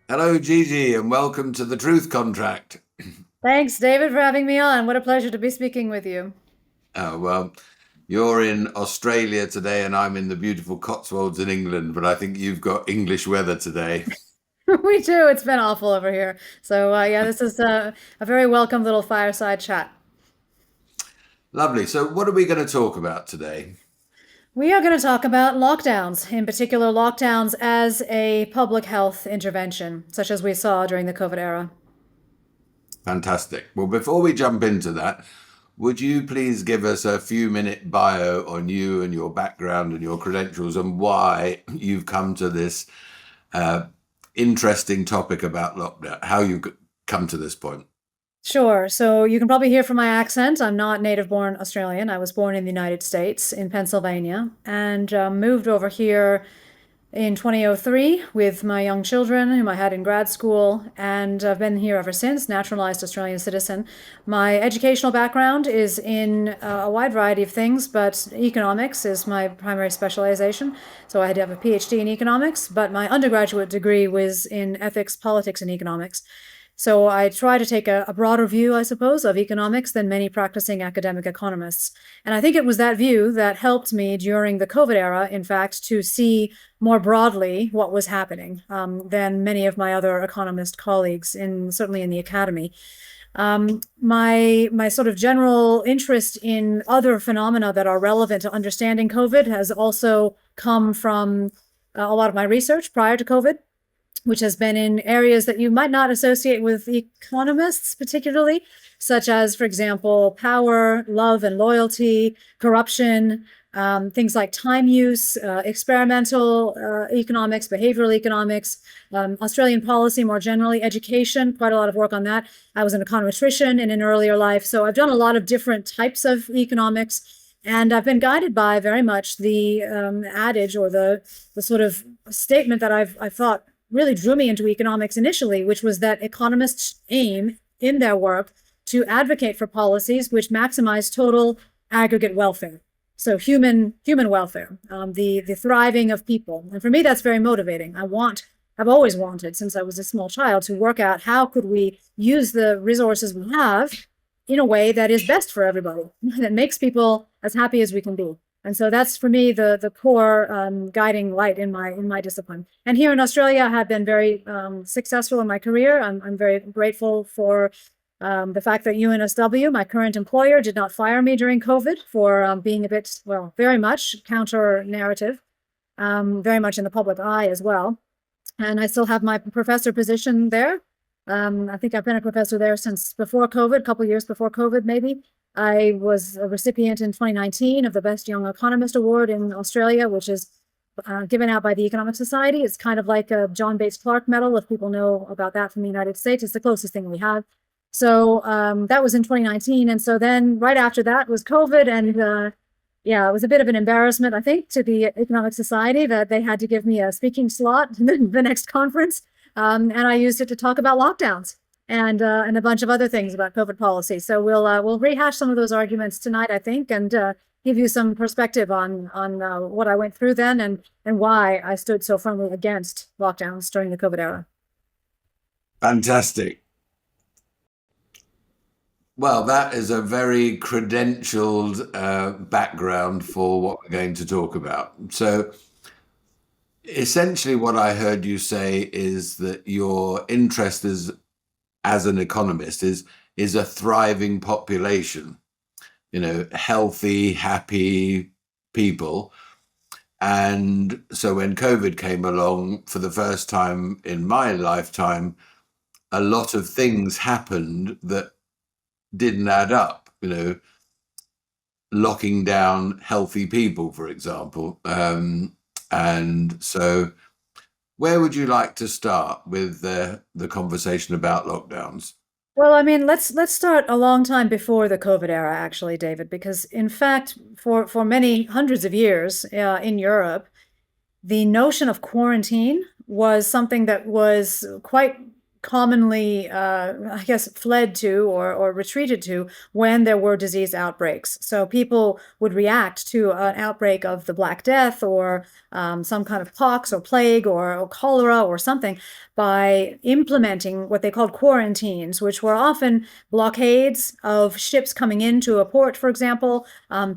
Hello, Gigi, and welcome to the Truth Contract. Thanks, David, for having me on. What a pleasure to be speaking with you. Well, you're in Australia today, and I'm in the beautiful Cotswolds in England, but I think you've got English weather today. We do. It's been awful over here. So, yeah, this is a very welcome little fireside chat. Lovely. So, what are we going to talk about today? We are going to talk about lockdowns, in particular, lockdowns as a public health intervention, such as we saw during the COVID era. Fantastic. Well, before we jump into that, would you please give us a few minute bio on you and your background and your credentials and why you've come to this uh, interesting topic about lockdown, how you come to this point? Sure. So you can probably hear from my accent. I'm not native born Australian. I was born in the United States, in Pennsylvania, and moved over here in 2003 with my young children, whom I had in grad school, and I've been here ever since, naturalized Australian citizen. My educational background is in a wide variety of things, but economics is my primary specialization. So I had to have a PhD in economics, but my undergraduate degree was in ethics, politics, and economics. So I try to take a broader view, I suppose, of economics than many practicing academic economists. And I think it was that view that helped me during the COVID era, in fact, to see more broadly what was happening than many of my other economist colleagues, certainly in the academy. My sort of general interest in other phenomena that are relevant to understanding COVID has also come from a lot of my research prior to COVID, which has been in areas that you might not associate with economists particularly, such as, for example, power, love and loyalty, corruption, things like time use, experimental economics, behavioral economics, Australian policy more generally, education, quite a lot of work on that. I was an econometrician in an earlier life. So I've done a lot of different types of economics. And I've been guided by very much the adage or the sort of statement that I thought really drew me into economics initially, which was that economists aim in their work to advocate for policies which maximize total aggregate welfare. So human welfare, the thriving of people. And for me, that's very motivating. I've always wanted, since I was a small child, to work out how could we use the resources we have in a way that is best for everybody, that makes people as happy as we can be. And so that's for me the core guiding light in my discipline. And here in Australia, I have been very successful in my career. I'm very grateful for the fact that UNSW, my current employer, did not fire me during COVID for being a bit, well, very much counter narrative, very much in the public eye as well. And I still have my professor position there. I think I've been a professor there since before COVID, a couple of years before COVID, maybe. I was a recipient in 2019 of the Best Young Economist Award in Australia, which is given out by the Economic Society. It's kind of like a John Bates Clark Medal, if people know about that from the United States. It's the closest thing we have. So that was in 2019. And so then right after that was COVID. And yeah, it was a bit of an embarrassment, I think, to the Economic Society that they had to give me a speaking slot in the next conference. And I used it to talk about lockdowns and a bunch of other things about COVID policy. So we'll rehash some of those arguments tonight, I think, and give you some perspective on what I went through then and why I stood so firmly against lockdowns during the COVID era. Fantastic. Well, that is a very credentialed background for what we're going to talk about. So, essentially, what I heard you say is that your interest as an economist is a thriving population, healthy, happy people. And so when COVID came along for the first time in my lifetime, a lot of things happened that didn't add up, locking down healthy people, for example. And so, where would you like to start with the conversation about lockdowns? Well, I mean, let's start a long time before the COVID era, actually, David, because in fact, for many hundreds of years in Europe, the notion of quarantine was something that was quite commonly, I guess, fled to or retreated to when there were disease outbreaks. So people would react to an outbreak of the Black Death or some kind of pox or plague or cholera or something by implementing what they called quarantines, which were often blockades of ships coming into a port, for example.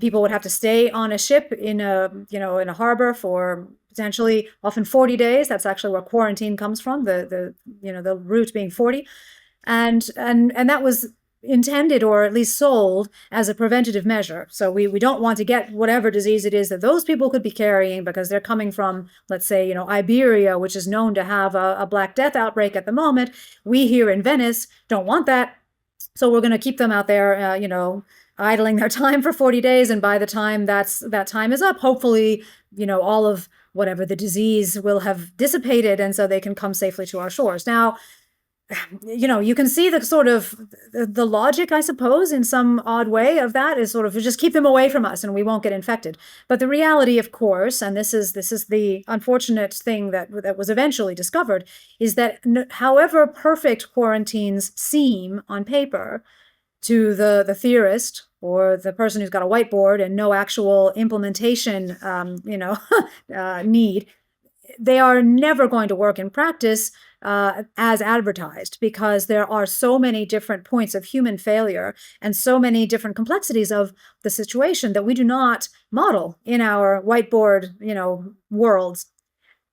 People would have to stay on a ship in a harbor for potentially often 40 days. That's actually where quarantine comes from, the root being 40. And that was intended, or at least sold, as a preventative measure. So we don't want to get whatever disease it is that those people could be carrying because they're coming from, let's say, Iberia, which is known to have a Black Death outbreak at the moment. We here in Venice don't want that. So we're going to keep them out there, idling their time for 40 days. And by the time that time is up, hopefully, all of whatever the disease will have dissipated, and so they can come safely to our shores. Now, you can see the sort of the logic, I suppose, in some odd way of that is sort of just keep them away from us and we won't get infected. But the reality, of course, and this is the unfortunate thing that was eventually discovered, is that however perfect quarantines seem on paper to the theorist or the person who's got a whiteboard and no actual implementation, need, they are never going to work in practice as advertised, because there are so many different points of human failure and so many different complexities of the situation that we do not model in our whiteboard, worlds.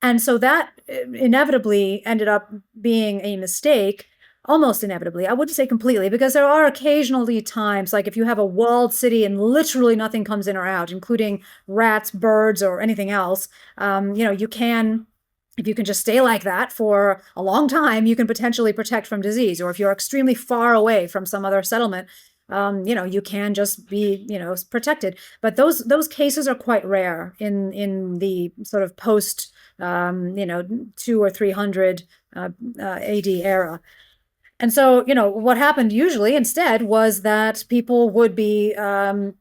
And so that inevitably ended up being a mistake. Almost inevitably. I wouldn't say completely, because there are occasionally times, like if you have a walled city and literally nothing comes in or out, including rats, birds, or anything else, you can, if you can just stay like that for a long time, you can potentially protect from disease. Or if you're extremely far away from some other settlement, you can just be, protected. But those cases are quite rare in the sort of post, 200 or 300 AD era. And so, what happened usually instead was that people would be, having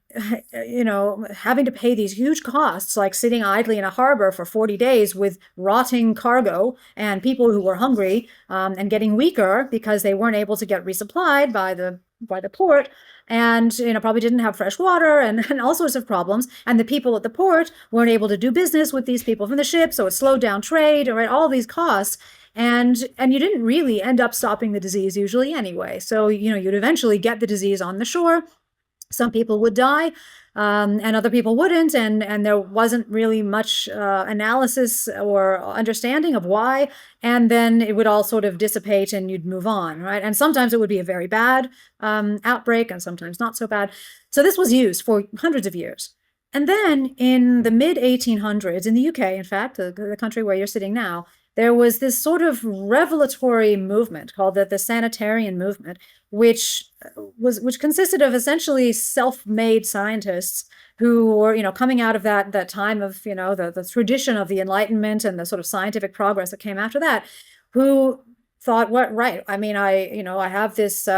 to pay these huge costs, like sitting idly in a harbor for 40 days with rotting cargo and people who were hungry and getting weaker because they weren't able to get resupplied by the port, and probably didn't have fresh water and all sorts of problems. And the people at the port weren't able to do business with these people from the ship, so it slowed down trade, right? All these costs. And you didn't really end up stopping the disease usually anyway. So, you'd eventually get the disease on the shore. Some people would die, and other people wouldn't. And there wasn't really much analysis or understanding of why. And then it would all sort of dissipate and you'd move on, right? And sometimes it would be a very bad outbreak and sometimes not so bad. So this was used for hundreds of years. And then in the mid 1800s, in the UK, in fact, the country where you're sitting now, there was this sort of revelatory movement called the Sanitarian Movement, which consisted of essentially self-made scientists who were, coming out of that time of, the tradition of the Enlightenment and the sort of scientific progress that came after that, who thought, what, right, I mean, I have this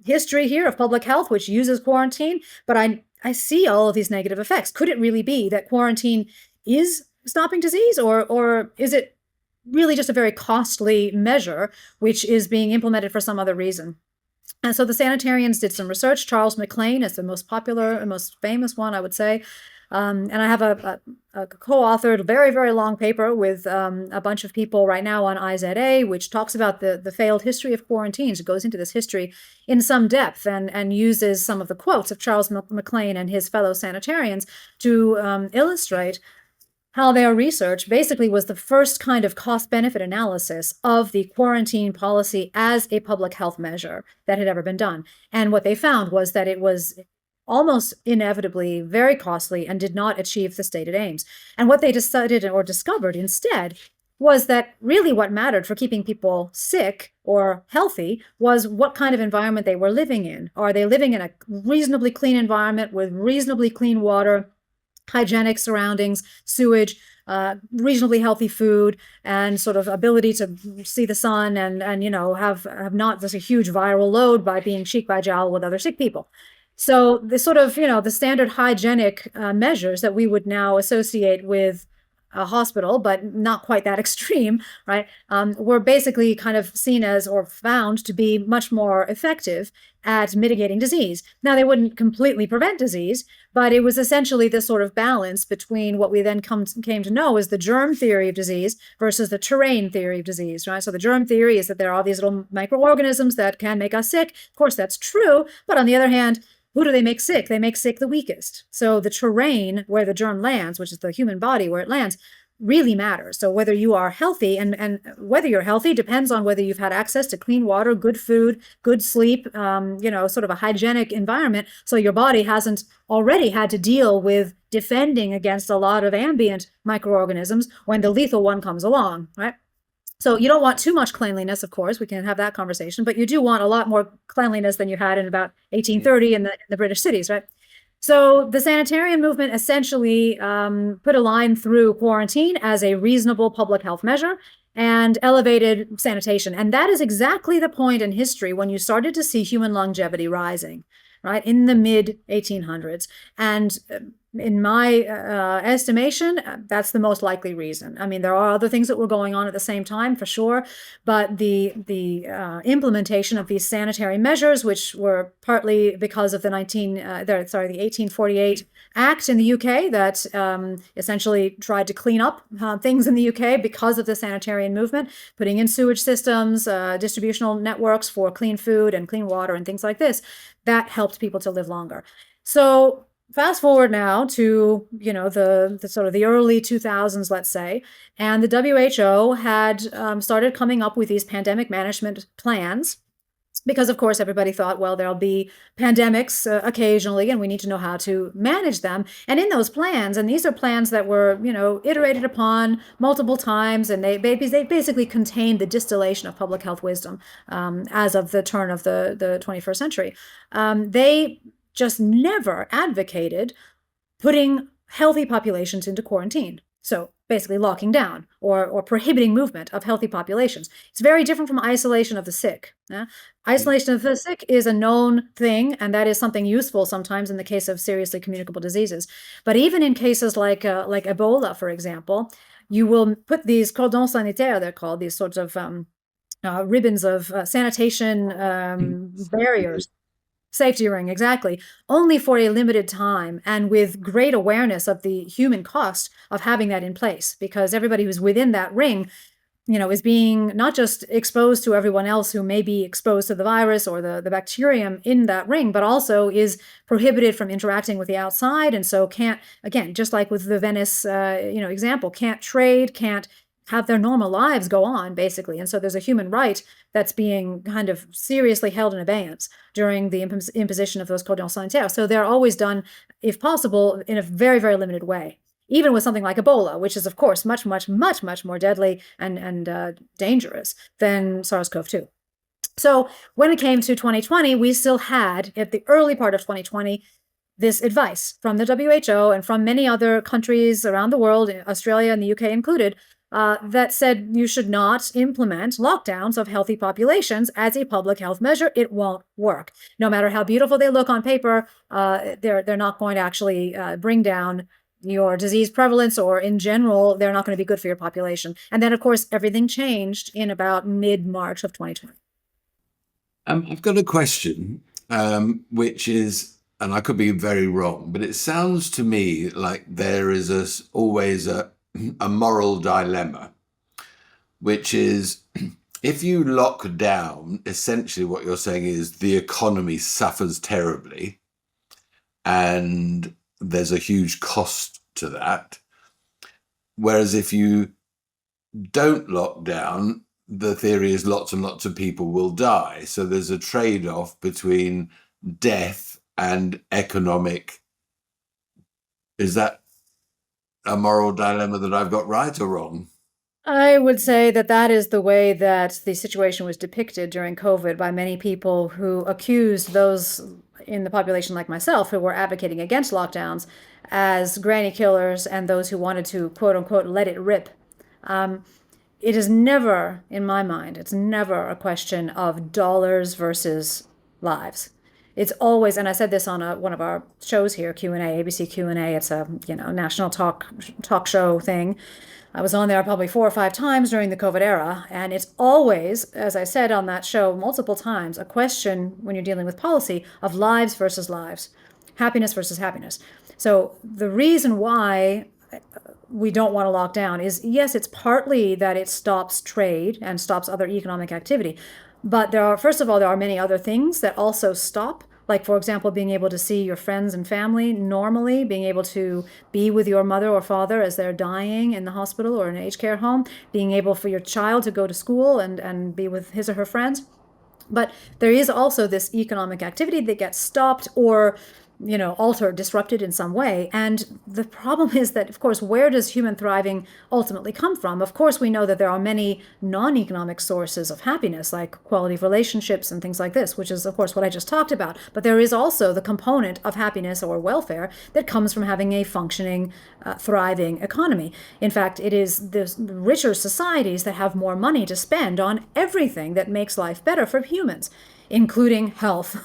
history here of public health, which uses quarantine, but I see all of these negative effects. Could it really be that quarantine is stopping disease, or is it really just a very costly measure, which is being implemented for some other reason? And so the sanitarians did some research. Charles MacLean is the most popular and most famous one, I would say. And I have a co-authored very, very long paper with a bunch of people right now on IZA, which talks about the failed history of quarantines. It goes into this history in some depth and uses some of the quotes of Charles MacLean and his fellow sanitarians to illustrate how their research basically was the first kind of cost-benefit analysis of the quarantine policy as a public health measure that had ever been done. And what they found was that it was almost inevitably very costly and did not achieve the stated aims. And what they decided or discovered instead was that really what mattered for keeping people sick or healthy was what kind of environment they were living in. Are they living in a reasonably clean environment with reasonably clean water, hygienic surroundings, sewage, reasonably healthy food, and sort of ability to see the sun and have not just a huge viral load by being cheek by jowl with other sick people. So the sort of, the standard hygienic measures that we would now associate with a hospital, but not quite that extreme, right, were basically kind of seen as or found to be much more effective at mitigating disease. Now, they wouldn't completely prevent disease, but it was essentially this sort of balance between what we then came to know as the germ theory of disease versus the terrain theory of disease, right? So the germ theory is that there are these little microorganisms that can make us sick. Of course, that's true. But on the other hand, who do they make sick? They make sick the weakest. So the terrain where the germ lands, which is the human body where it lands, really matters. So whether you are healthy, and whether you're healthy depends on whether you've had access to clean water, good food, good sleep, sort of a hygienic environment. So your body hasn't already had to deal with defending against a lot of ambient microorganisms when the lethal one comes along, right? So you don't want too much cleanliness, of course. We can have that conversation, but you do want a lot more cleanliness than you had in about 1830 in the British cities, right? So the sanitarian movement essentially put a line through quarantine as a reasonable public health measure and elevated sanitation. And that is exactly the point in history when you started to see human longevity rising, right, in the mid 1800s. And in my estimation, that's the most likely reason. I mean, there are other things that were going on at the same time, for sure, but the implementation of these sanitary measures, which were partly because of the 1848 Act in the UK that essentially tried to clean up things in the UK because of the Sanitarian movement, putting in sewage systems, distributional networks for clean food and clean water and things like this, that helped people to live longer. So fast forward now to, the sort of the early 2000s, let's say, and the WHO had started coming up with these pandemic management plans because, of course, everybody thought, well, there'll be pandemics occasionally, and we need to know how to manage them. And in those plans, and these are plans that were, iterated upon multiple times, and they basically contained the distillation of public health wisdom as of the turn of the 21st century. They just never advocated putting healthy populations into quarantine. So basically locking down or prohibiting movement of healthy populations. It's very different from isolation of the sick. Isolation of the sick is a known thing, and that is something useful sometimes in the case of seriously communicable diseases. But even in cases like Ebola, for example, you will put these cordons sanitaires, they're called, these sorts of ribbons of sanitation barriers. Safety ring, exactly. Only for a limited time and with great awareness of the human cost of having that in place, because everybody who's within that ring, is being not just exposed to everyone else who may be exposed to the virus or the bacterium in that ring, but also is prohibited from interacting with the outside. And so can't, again, just like with the Venice, example, can't trade, can't have their normal lives go on, basically. And so there's a human right that's being kind of seriously held in abeyance during the imposition of those cordons sanitaires. So they're always done, if possible, in a very, very limited way, even with something like Ebola, which is, of course, much, much, much, much more deadly and dangerous than SARS-CoV-2. So when it came to 2020, we still had, at the early part of 2020, this advice from the WHO and from many other countries around the world, Australia and the UK included, that said you should not implement lockdowns of healthy populations as a public health measure. It won't work. No matter how beautiful they look on paper, they're not going to actually bring down your disease prevalence, or in general, they're not going to be good for your population. And then, of course, everything changed in about mid-March of 2020. I've got a question, which is, and I could be very wrong, but it sounds to me like there is always a moral dilemma, which is if you lock down, essentially what you're saying is the economy suffers terribly and there's a huge cost to that. Whereas if you don't lock down, the theory is lots and lots of people will die. So there's a trade-off between death and economic. Is that a moral dilemma that I've got right or wrong? I would say that is the way that the situation was depicted during COVID by many people who accused those in the population like myself who were advocating against lockdowns as granny killers and those who wanted to, quote unquote, let it rip. It is never, in my mind, it's never a question of dollars versus lives. It's always, and I said this on one of our shows here, Q&A, ABC Q&A. It's a, national talk show thing. I was on there probably 4 or 5 times during the COVID era, and it's always, as I said on that show multiple times, a question when you're dealing with policy of lives versus lives, happiness versus happiness. So the reason why we don't want to lock down is, yes, it's partly that it stops trade and stops other economic activity. But first of all, there are many other things that also stop. Like, for example, being able to see your friends and family normally, being able to be with your mother or father as they're dying in the hospital or in an aged care home, being able for your child to go to school and be with his or her friends. But there is also this economic activity that gets stopped or altered, disrupted in some way. And the problem is that, of course, where does human thriving ultimately come from? Of course, we know that there are many non-economic sources of happiness, like quality of relationships and things like this, which is, of course, what I just talked about. But there is also the component of happiness or welfare that comes from having a functioning, thriving economy. In fact, it is the richer societies that have more money to spend on everything that makes life better for humans, including health.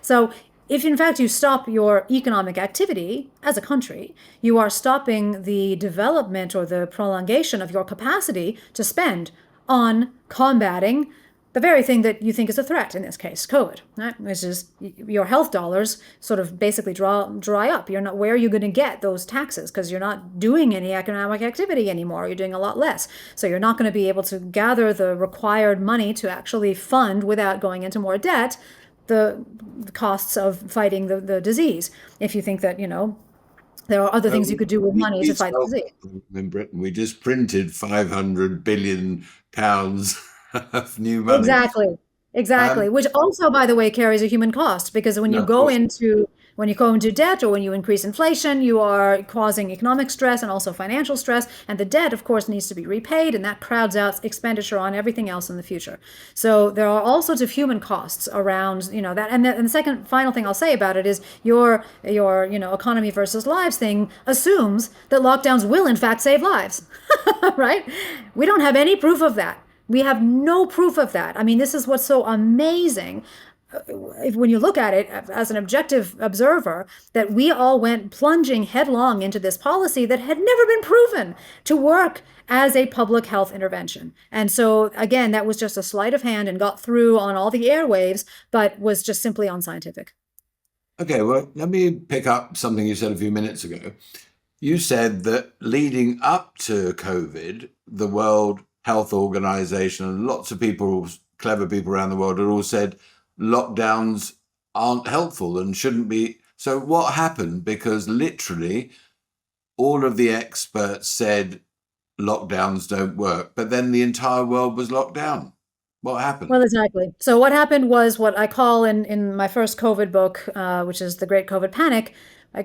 So if in fact you stop your economic activity as a country, you are stopping the development or the prolongation of your capacity to spend on combating the very thing that you think is a threat, in this case, COVID, right? Which is your health dollars sort of basically dry up. You're not, where are you going to get those taxes? Because you're not doing any economic activity anymore. You're doing a lot less. So you're not going to be able to gather the required money to actually fund, without going into more debt, the costs of fighting the disease. If you think that, there are other things you could do with money to fight the disease. In Britain, we just printed 500 billion pounds of new money. Exactly. Which also, by the way, carries a human cost, because when you go into debt, or when you increase inflation, you are causing economic stress and also financial stress. And the debt, of course, needs to be repaid, and that crowds out expenditure on everything else in the future. So there are all sorts of human costs around, that. And the second final thing I'll say about it is your economy versus lives thing assumes that lockdowns will in fact save lives, right? We don't have any proof of that. We have no proof of that. I mean, this is what's so amazing. When you look at it as an objective observer, that we all went plunging headlong into this policy that had never been proven to work as a public health intervention. And so, again, that was just a sleight of hand and got through on all the airwaves, but was just simply unscientific. Okay, well, let me pick up something you said a few minutes ago. You said that leading up to COVID, the World Health Organization and lots of people, clever people around the world, had all said lockdowns aren't helpful and shouldn't be. So what happened? Because literally all of the experts said lockdowns don't work, but then the entire world was locked down. What happened? Well, exactly. So what happened was what I call in my first COVID book, which is The Great COVID Panic,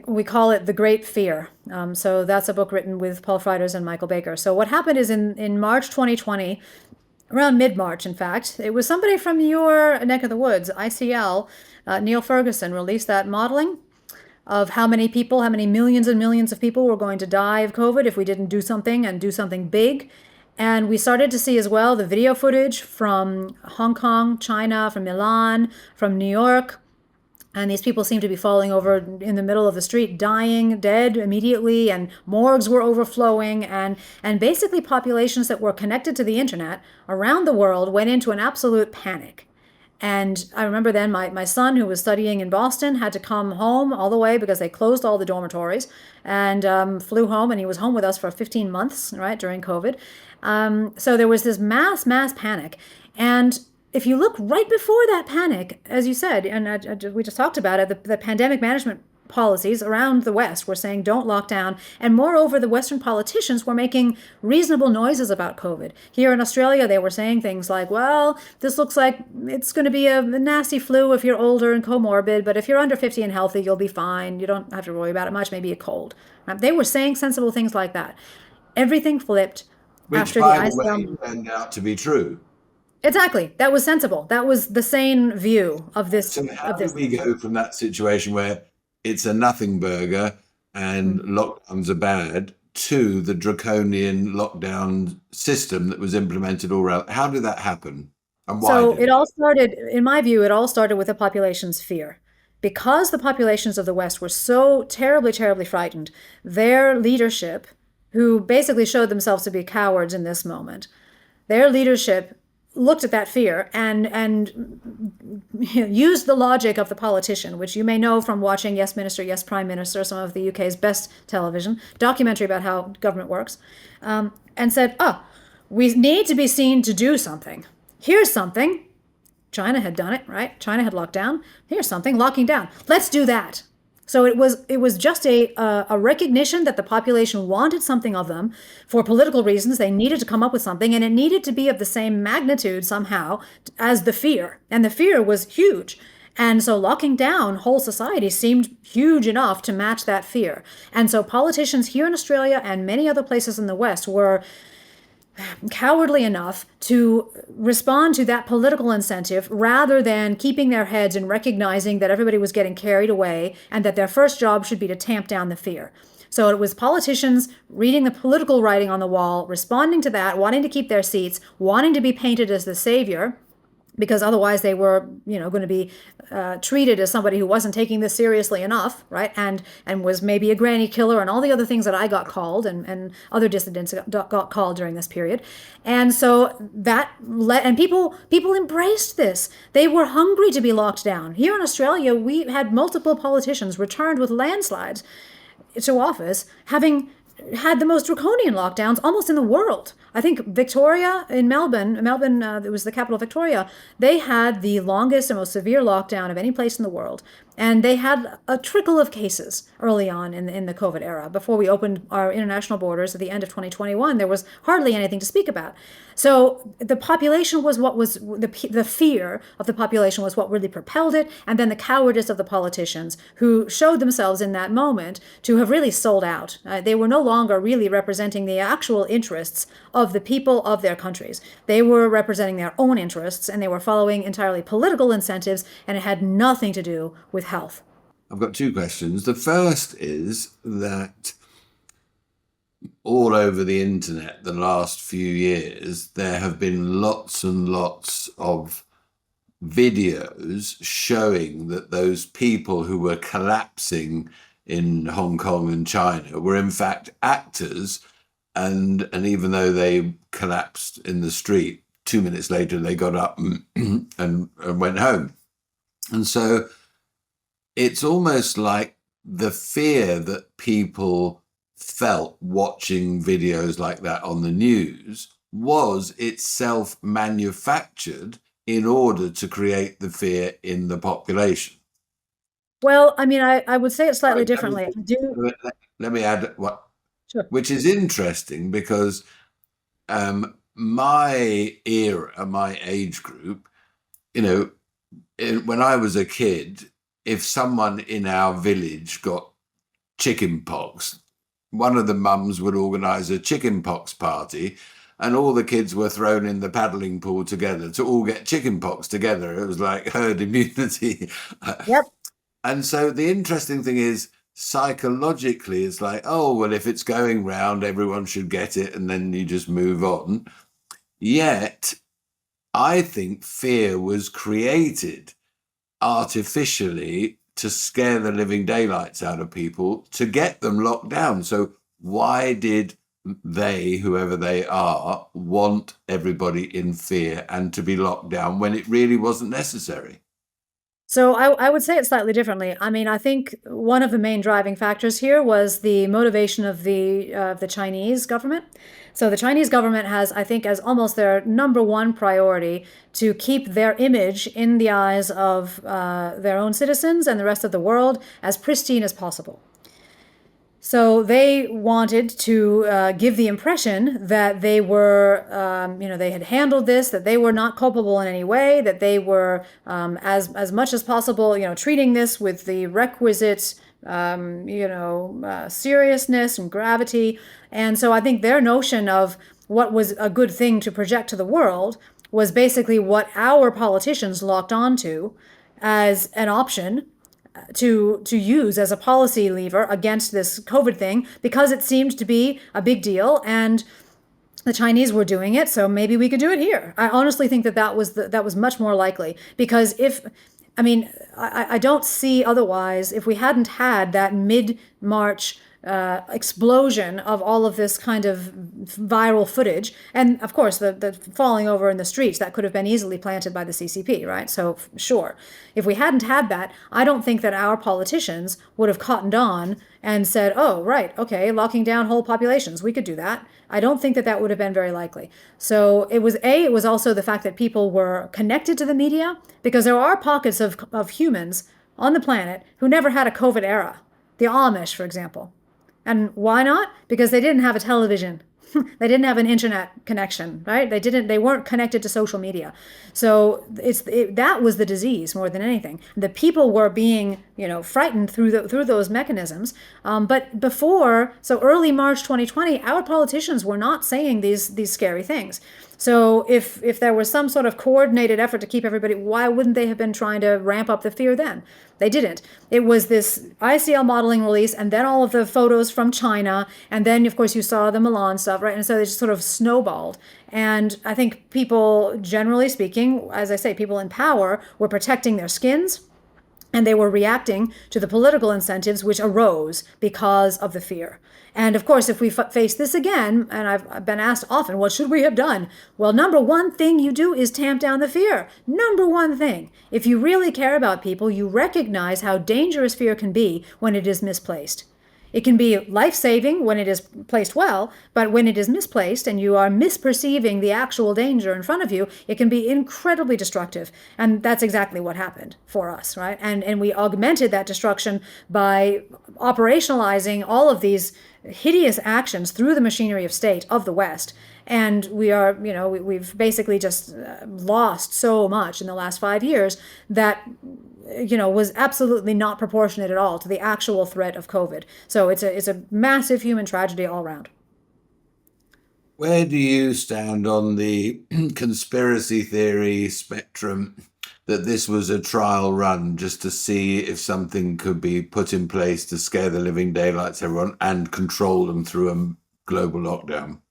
we call it The Great Fear. So that's a book written with Paul Frieders and Michael Baker. So what happened is in March 2020, around mid-March, in fact, it was somebody from your neck of the woods, ICL, Neil Ferguson, released that modeling of how many millions and millions of people were going to die of COVID if we didn't do something, and do something big. And we started to see as well the video footage from Hong Kong, China, from Milan, from New York. And these people seemed to be falling over in the middle of the street, dying, dead immediately, and morgues were overflowing, and basically populations that were connected to the internet around the world went into an absolute panic. And I remember then my son, who was studying in Boston, had to come home all the way because they closed all the dormitories, and flew home, and he was home with us for 15 months, right, during COVID. So there was this mass panic. And if you look right before that panic, as you said, and we just talked about it, the pandemic management policies around the West were saying don't lock down. And moreover, the Western politicians were making reasonable noises about COVID. Here in Australia, they were saying things like, well, this looks like it's going to be a nasty flu if you're older and comorbid, but if you're under 50 and healthy, you'll be fine. You don't have to worry about it much, maybe a cold. They were saying sensible things like that. Everything flipped after the ICL turned out to be true. Exactly. That was sensible. That was the sane view of this. So how do we go from that situation where it's a nothing burger and lockdowns are bad to the draconian lockdown system that was implemented all around? How did that happen? And why? So it all started, in my view, it all started with the population's fear. because the populations of the West were so terribly, terribly frightened, their leadership, who basically showed themselves to be cowards in this moment, their leadership looked at that fear and used the logic of the politician, which you may know from watching Yes Minister, Yes Prime Minister, some of the UK's best television, documentary about how government works, and said, oh, we need to be seen to do something. Here's something. China had done it, right? China had locked down. Here's something, locking down. Let's do that. So it was just a recognition that the population wanted something of them for political reasons. They needed to come up with something, and it needed to be of the same magnitude somehow as the fear. And the fear was huge. And so locking down whole society seemed huge enough to match that fear. And so politicians here in Australia and many other places in the West were cowardly enough to respond to that political incentive rather than keeping their heads and recognizing that everybody was getting carried away and that their first job should be to tamp down the fear. So it was politicians reading the political writing on the wall, responding to that, wanting to keep their seats, wanting to be painted as the savior, because otherwise they were, going to be treated as somebody who wasn't taking this seriously enough, right? And was maybe a granny killer and all the other things that I got called and other dissidents got called during this period. And so and people embraced this. They were hungry to be locked down. Here in Australia, we had multiple politicians returned with landslides to office, having had the most draconian lockdowns almost in the world. I think Victoria in Melbourne, it was the capital of Victoria, they had the longest and most severe lockdown of any place in the world. And they had a trickle of cases early on in the COVID era. Before we opened our international borders at the end of 2021, there was hardly anything to speak about. So the population was what was, the fear of the population was what really propelled it. And then the cowardice of the politicians who showed themselves in that moment to have really sold out. They were no longer really representing the actual interests of the people of their countries. They were representing their own interests, and they were following entirely political incentives, and it had nothing to do with health. I've got two questions. The first is that all over the internet the last few years, there have been lots and lots of videos showing that those people who were collapsing in Hong Kong and China were in fact actors. And even though they collapsed in the street, 2 minutes later they got up and went home. And so it's almost like the fear that people felt watching videos like that on the news was itself manufactured in order to create the fear in the population. Well, I mean, I would say it slightly differently. Let me add what. Sure. Which is interesting because my era, my age group, when I was a kid, if someone in our village got chicken pox, one of the mums would organise a chicken pox party, and all the kids were thrown in the paddling pool together to all get chicken pox together. It was like herd immunity. Yep. And so the interesting thing is, psychologically, it's like, oh, well, if it's going round, everyone should get it, and then you just move on. Yet, I think fear was created artificially to scare the living daylights out of people, to get them locked down. So why did they, whoever they are, want everybody in fear and to be locked down when it really wasn't necessary? So I would say it slightly differently. I mean, I think one of the main driving factors here was the motivation of the Chinese government. So the Chinese government has, I think, as almost their number one priority to keep their image in the eyes of their own citizens and the rest of the world as pristine as possible. So they wanted to give the impression that they were, they had handled this, that they were not culpable in any way, that they were, as much as possible, treating this with the requisite, seriousness and gravity. And so I think their notion of what was a good thing to project to the world was basically what our politicians locked onto as an option to use as a policy lever against this COVID thing, because it seemed to be a big deal and the Chinese were doing it, so maybe we could do it here. I honestly think that was much more likely, because if I mean, I don't see otherwise if we hadn't had that mid-March explosion of all of this kind of viral footage. And of course, the falling over in the streets, that could have been easily planted by the CCP, right? So, sure. If we hadn't had that, I don't think that our politicians would have cottoned on and said, oh, right, okay, locking down whole populations, we could do that. I don't think that that would have been very likely. So it was also the fact that people were connected to the media, because there are pockets of humans on the planet who never had a COVID era. The Amish, for example. And why not? Because they didn't have a television. They didn't have an internet connection, right? They weren't connected to social media. So that was the disease more than anything. The people were being, frightened through those mechanisms. But before, so early March 2020, our politicians were not saying these scary things. So if there was some sort of coordinated effort to keep everybody, why wouldn't they have been trying to ramp up the fear then? They didn't. It was this ICL modeling release, and then all of the photos from China, and then of course you saw the Milan stuff, right? And so they just sort of snowballed. And I think people, generally speaking, as I say, people in power were protecting their skins, and they were reacting to the political incentives which arose because of the fear. And of course, if we face this again, and I've been asked often, what should we have done? Well, number one thing you do is tamp down the fear. Number one thing. If you really care about people, you recognize how dangerous fear can be when it is misplaced. It can be life-saving when it is placed well, but when it is misplaced and you are misperceiving the actual danger in front of you, it can be incredibly destructive. And that's exactly what happened for us, right? And we augmented that destruction by operationalizing all of these hideous actions through the machinery of state of the West. And we've basically just lost so much in the last 5 years that was absolutely not proportionate at all to the actual threat of COVID. So it's a massive human tragedy all around. Where do you stand on the conspiracy theory spectrum that this was a trial run just to see if something could be put in place to scare the living daylights out of everyone and control them through a global lockdown?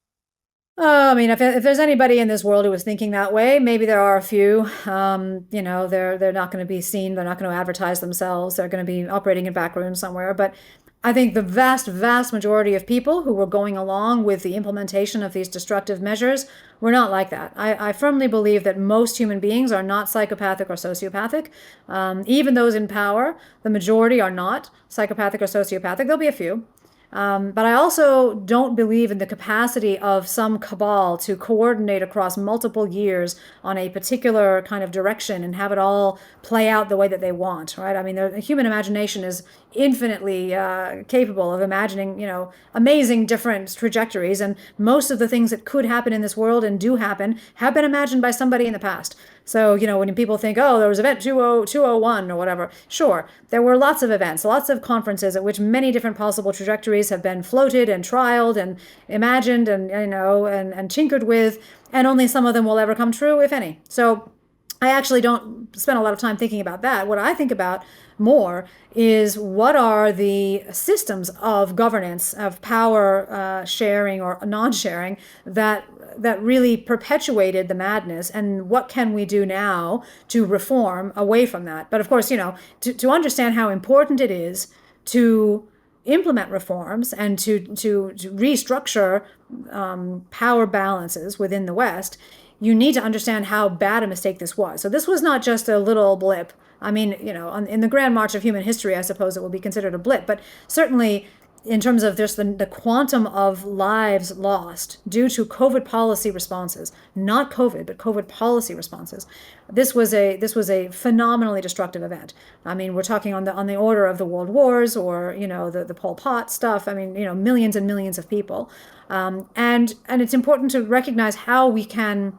I mean, if there's anybody in this world who was thinking that way, maybe there are a few. They're not going to be seen. They're not going to advertise themselves. They're going to be operating in back rooms somewhere. But I think the vast, vast majority of people who were going along with the implementation of these destructive measures were not like that. I firmly believe that most human beings are not psychopathic or sociopathic. Even those in power, the majority are not psychopathic or sociopathic. There'll be a few. But I also don't believe in the capacity of some cabal to coordinate across multiple years on a particular kind of direction and have it all play out the way that they want, right? I mean, the human imagination is infinitely capable of imagining, amazing different trajectories. And most of the things that could happen in this world and do happen have been imagined by somebody in the past. So, when people think, oh, there was event 201 or whatever, sure, there were lots of events, lots of conferences at which many different possible trajectories have been floated and trialed and imagined and tinkered with, and only some of them will ever come true, if any. So I actually don't spend a lot of time thinking about that. What I think about more is what are the systems of governance, of power sharing or non-sharing that really perpetuated the madness, and what can we do now to reform away from that? But of course, to understand how important it is to implement reforms and to restructure power balances within the West, you need to understand how bad a mistake this was. So this was not just a little blip. I mean, in the grand march of human history, I suppose it will be considered a blip, but certainly in terms of just the quantum of lives lost due to COVID policy responses, not COVID, but COVID policy responses, this was a phenomenally destructive event. I mean, we're talking on the order of the world wars, or the Pol Pot stuff. I mean, millions and millions of people, and it's important to recognize how we can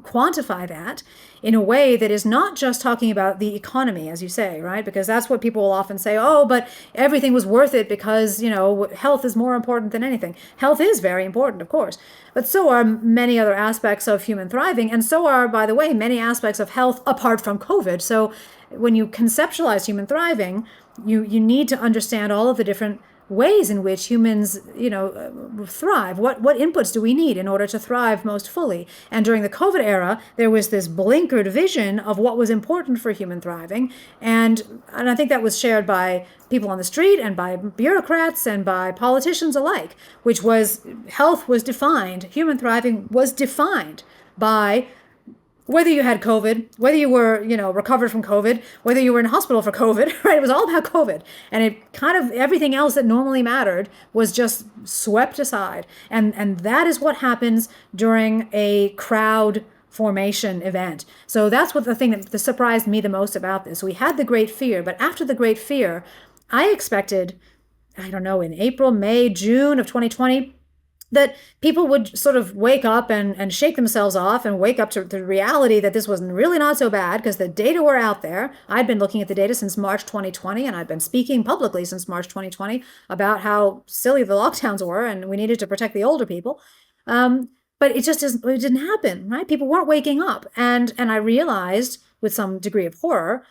quantify that in a way that is not just talking about the economy, as you say, right? Because that's what people will often say, oh, but everything was worth it because, health is more important than anything. Health is very important, of course, but so are many other aspects of human thriving. And so are, by the way, many aspects of health apart from COVID. So when you conceptualize human thriving, you need to understand all of the different ways in which humans, thrive. What inputs do we need in order to thrive most fully? And during the COVID era, there was this blinkered vision of what was important for human thriving, and I think that was shared by people on the street and by bureaucrats and by politicians alike, which was health was defined, human thriving was defined by whether you had COVID, whether you were, recovered from COVID, whether you were in hospital for COVID, right? It was all about COVID. And it kind of, everything else that normally mattered was just swept aside. And that is what happens during a crowd formation event. So that's what the thing that surprised me the most about this. We had the great fear, but after the great fear, I expected, I don't know, in April, May, June of 2020, that people would sort of wake up and shake themselves off and wake up to the reality that this was really not so bad because the data were out there. I'd been looking at the data since March 2020, and I'd been speaking publicly since March 2020 about how silly the lockdowns were and we needed to protect the older people. But it just it didn't happen, right? People weren't waking up. And I realized with some degree of horror,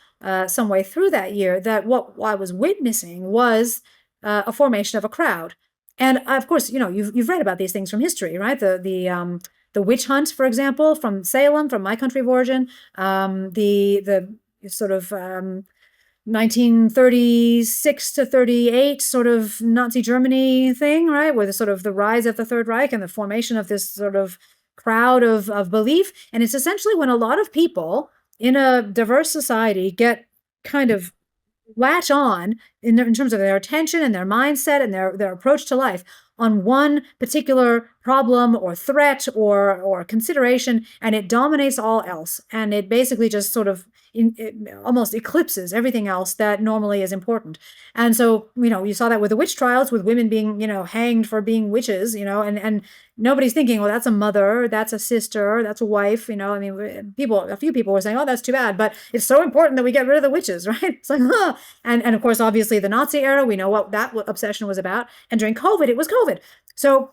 some way through that year, that what I was witnessing was a formation of a crowd. And of course, you've read about these things from history, right? The witch hunt, for example, from Salem, from my country of origin, the sort of 1936 to 38 sort of Nazi Germany thing, right? Where the sort of the rise of the Third Reich and the formation of this sort of crowd of belief. And it's essentially when a lot of people in a diverse society get kind of latch on in terms of their attention and their mindset and their approach to life on one particular problem or threat or consideration, and it dominates all else. And it basically just sort of it almost eclipses everything else that normally is important. And so, you saw that with the witch trials, with women being, hanged for being witches, and nobody's thinking, well, that's a mother, that's a sister, that's a wife, a few people were saying, oh, that's too bad, but it's so important that we get rid of the witches, right? It's like, huh. And of course, obviously the Nazi era, we know what that obsession was about. And during COVID, it was COVID. So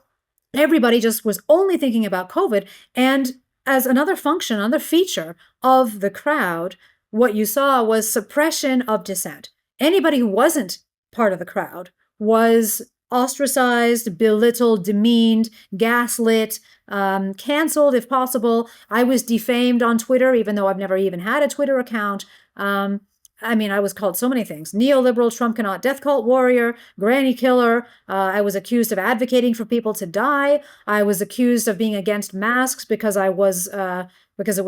everybody just was only thinking about COVID. And as another function, another feature of the crowd, what you saw was suppression of dissent. Anybody who wasn't part of the crowd was ostracized, belittled, demeaned, gaslit, canceled if possible. I was defamed on Twitter, even though I've never even had a Twitter account. I was called so many things. Neoliberal, Trump cannot, death cult warrior, granny killer. I was accused of advocating for people to die. I was accused of being against masks because it was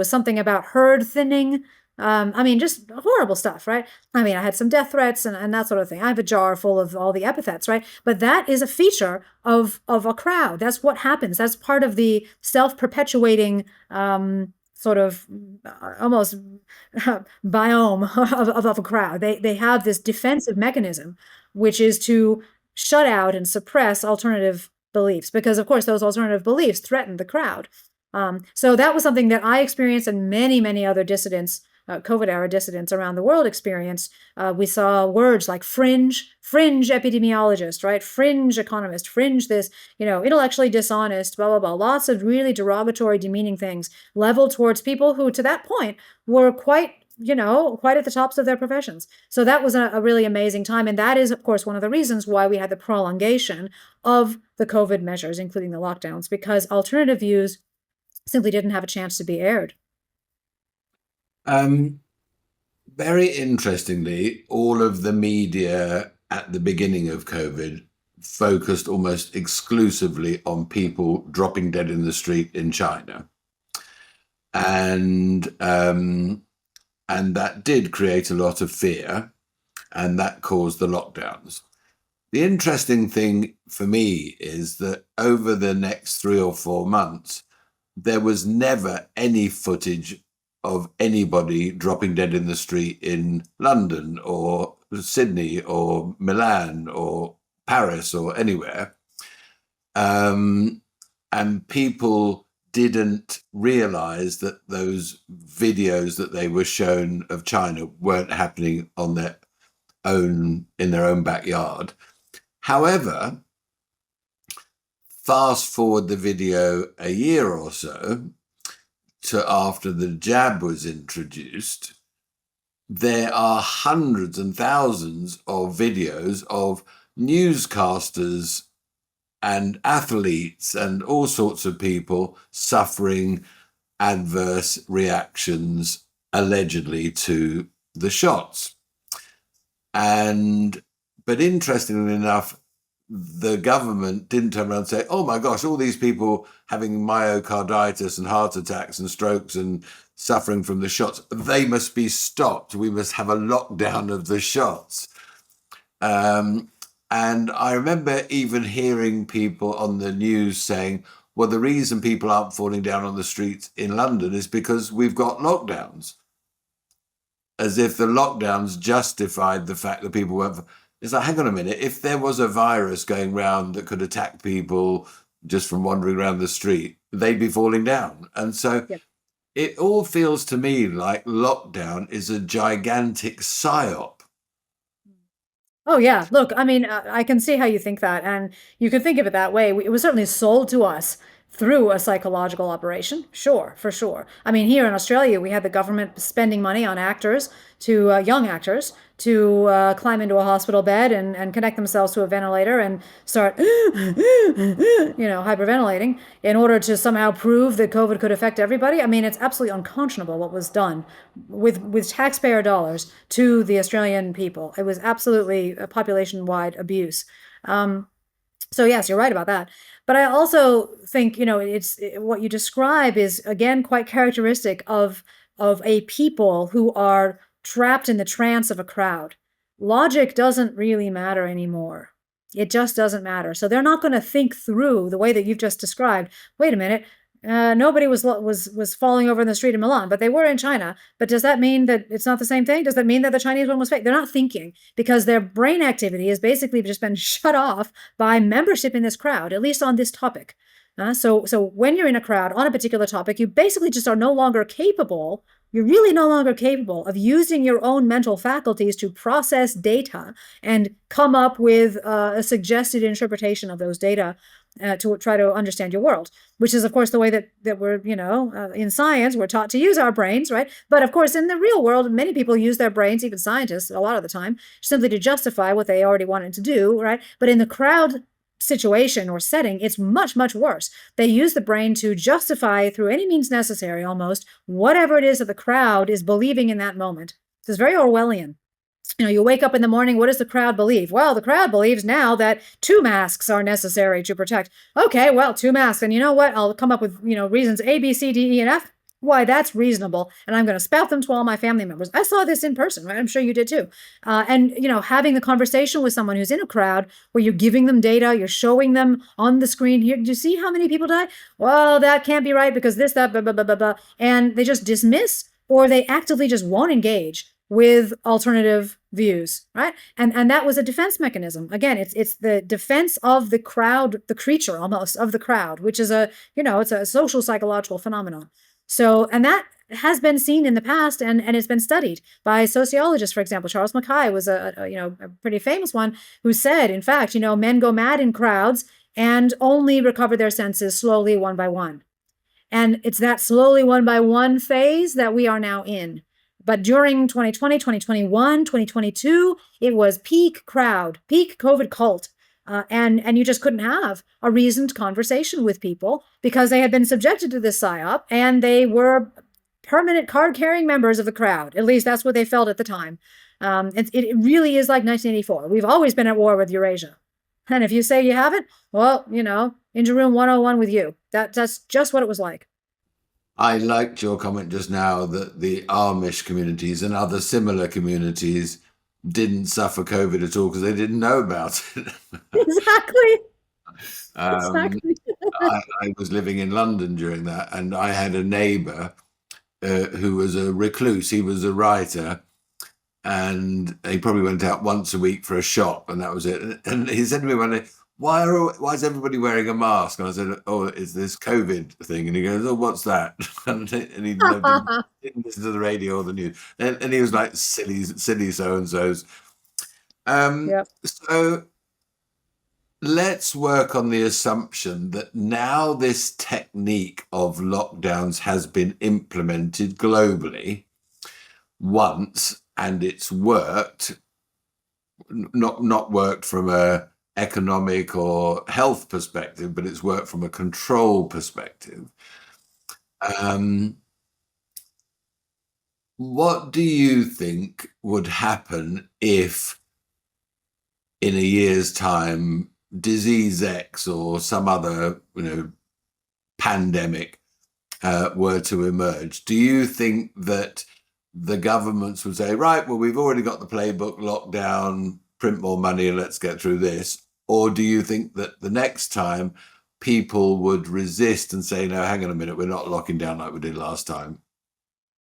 something about herd thinning. Just horrible stuff, right? I had some death threats and that sort of thing. I have a jar full of all the epithets, right? But that is a feature of a crowd. That's what happens. That's part of the self-perpetuating sort of almost biome of a crowd. They have this defensive mechanism, which is to shut out and suppress alternative beliefs, because of course those alternative beliefs threaten the crowd. So that was something that I experienced, and many, many other dissidents, COVID-era dissidents around the world experienced. We saw words like fringe epidemiologist, right? Fringe economist, fringe this, intellectually dishonest, blah, blah, blah. Lots of really derogatory, demeaning things leveled towards people who, to that point, were quite at the tops of their professions. So that was a really amazing time. And that is, of course, one of the reasons why we had the prolongation of the COVID measures, including the lockdowns, because alternative views simply didn't have a chance to be aired. Very interestingly, all of the media at the beginning of COVID focused almost exclusively on people dropping dead in the street in China. And that did create a lot of fear, and that caused the lockdowns. The interesting thing for me is that over the next 3 or 4 months, there was never any footage of anybody dropping dead in the street in London or Sydney or Milan or Paris or anywhere. And people didn't realize that those videos that they were shown of China weren't happening on their own, in their own backyard. However, fast forward the video a year or so to after the jab was introduced, there are hundreds and thousands of videos of newscasters and athletes and all sorts of people suffering adverse reactions allegedly to the shots. But interestingly enough, the government didn't turn around and say, oh my gosh, all these people having myocarditis and heart attacks and strokes and suffering from the shots, they must be stopped. We must have a lockdown of the shots. And I remember even hearing people on the news saying, well, the reason people aren't falling down on the streets in London is because we've got lockdowns. As if the lockdowns justified the fact that people weren't. It's like, hang on a minute, if there was a virus going around that could attack people just from wandering around the street, they'd be falling down. And so it all feels to me like lockdown is a gigantic psyop. Oh, yeah. Look, I mean, I can see how you think that, and you can think of it that way. It was certainly sold to us through a psychological operation. Sure, for sure. I mean, here in Australia, we had the government spending money on actors young actors to climb into a hospital bed and connect themselves to a ventilator and start, hyperventilating in order to somehow prove that COVID could affect everybody. I mean, it's absolutely unconscionable what was done with taxpayer dollars to the Australian people. It was absolutely a population-wide abuse. So yes, you're right about that. But I also think, it's what you describe is again quite characteristic of a people who are trapped in the trance of a crowd. Logic doesn't really matter anymore. It just doesn't matter. So they're not going to think through the way that you've just described. Wait a minute. Nobody was falling over in the street in Milan, but they were in China. But does that mean that it's not the same thing? Does that mean that the Chinese one was fake? They're not thinking because their brain activity has basically just been shut off by membership in this crowd, at least on this topic. So when you're in a crowd on a particular topic, you basically just are no longer capable. You're really no longer capable of using your own mental faculties to process data and come up with a suggested interpretation of those data to try to understand your world, which is, of course, the way that we're, in science, we're taught to use our brains, right? But of course, in the real world, many people use their brains, even scientists, a lot of the time, simply to justify what they already wanted to do, right? But in the crowd situation or setting, it's much, much worse. They use the brain to justify through any means necessary, almost, whatever it is that the crowd is believing in that moment. This is very Orwellian. You wake up in the morning, what does the crowd believe? Well, the crowd believes now that 2 masks are necessary to protect. Okay, well, 2 masks. And you know what? I'll come up with, reasons A, B, C, D, E, and F. Why that's reasonable. And I'm going to spout them to all my family members. I saw this in person, right? I'm sure you did too. And having the conversation with someone who's in a crowd where you're giving them data, you're showing them on the screen here. Do you see how many people died? Well, that can't be right because this, that, blah, blah, blah, blah, blah. And they just dismiss or they actively just won't engage with alternative views, right? And that was a defense mechanism. Again, it's the defense of the crowd, the creature almost of the crowd, which is it's a social psychological phenomenon. So, and that has been seen in the past and it's been studied by sociologists. For example, Charles Mackay was a pretty famous one who said, in fact, men go mad in crowds and only recover their senses slowly one by one. And it's that slowly one by one phase that we are now in. But during 2020, 2021, 2022, it was peak crowd, peak COVID cult. And you just couldn't have a reasoned conversation with people because they had been subjected to this psyop and they were permanent card-carrying members of the crowd. At least that's what they felt at the time. It really is like 1984. We've always been at war with Eurasia. And if you say you haven't, well, into room 101 with you. That's just what it was like. I liked your comment just now that the Amish communities and other similar communities didn't suffer COVID at all because they didn't know about it. Exactly. Exactly. I was living in London during that, and I had a neighbour who was a recluse. He was a writer, and he probably went out once a week for a shop, and that was it. And he said to me one day, why is everybody wearing a mask? And I said, oh, it's this COVID thing. And he goes, oh, what's that? and he didn't listen to the radio or the news. And he was like, silly so-and-sos. Yep. So let's work on the assumption that now this technique of lockdowns has been implemented globally once and it's worked. not worked from a economic or health perspective, but it's worked from a control perspective. Um, what do you think would happen if, in a year's time, disease X or some other, pandemic were to emerge? Do you think that the governments would say, right, well, we've already got the playbook locked down, print more money, and let's get through this? Or do you think that the next time people would resist and say, no, hang on a minute, we're not locking down like we did last time?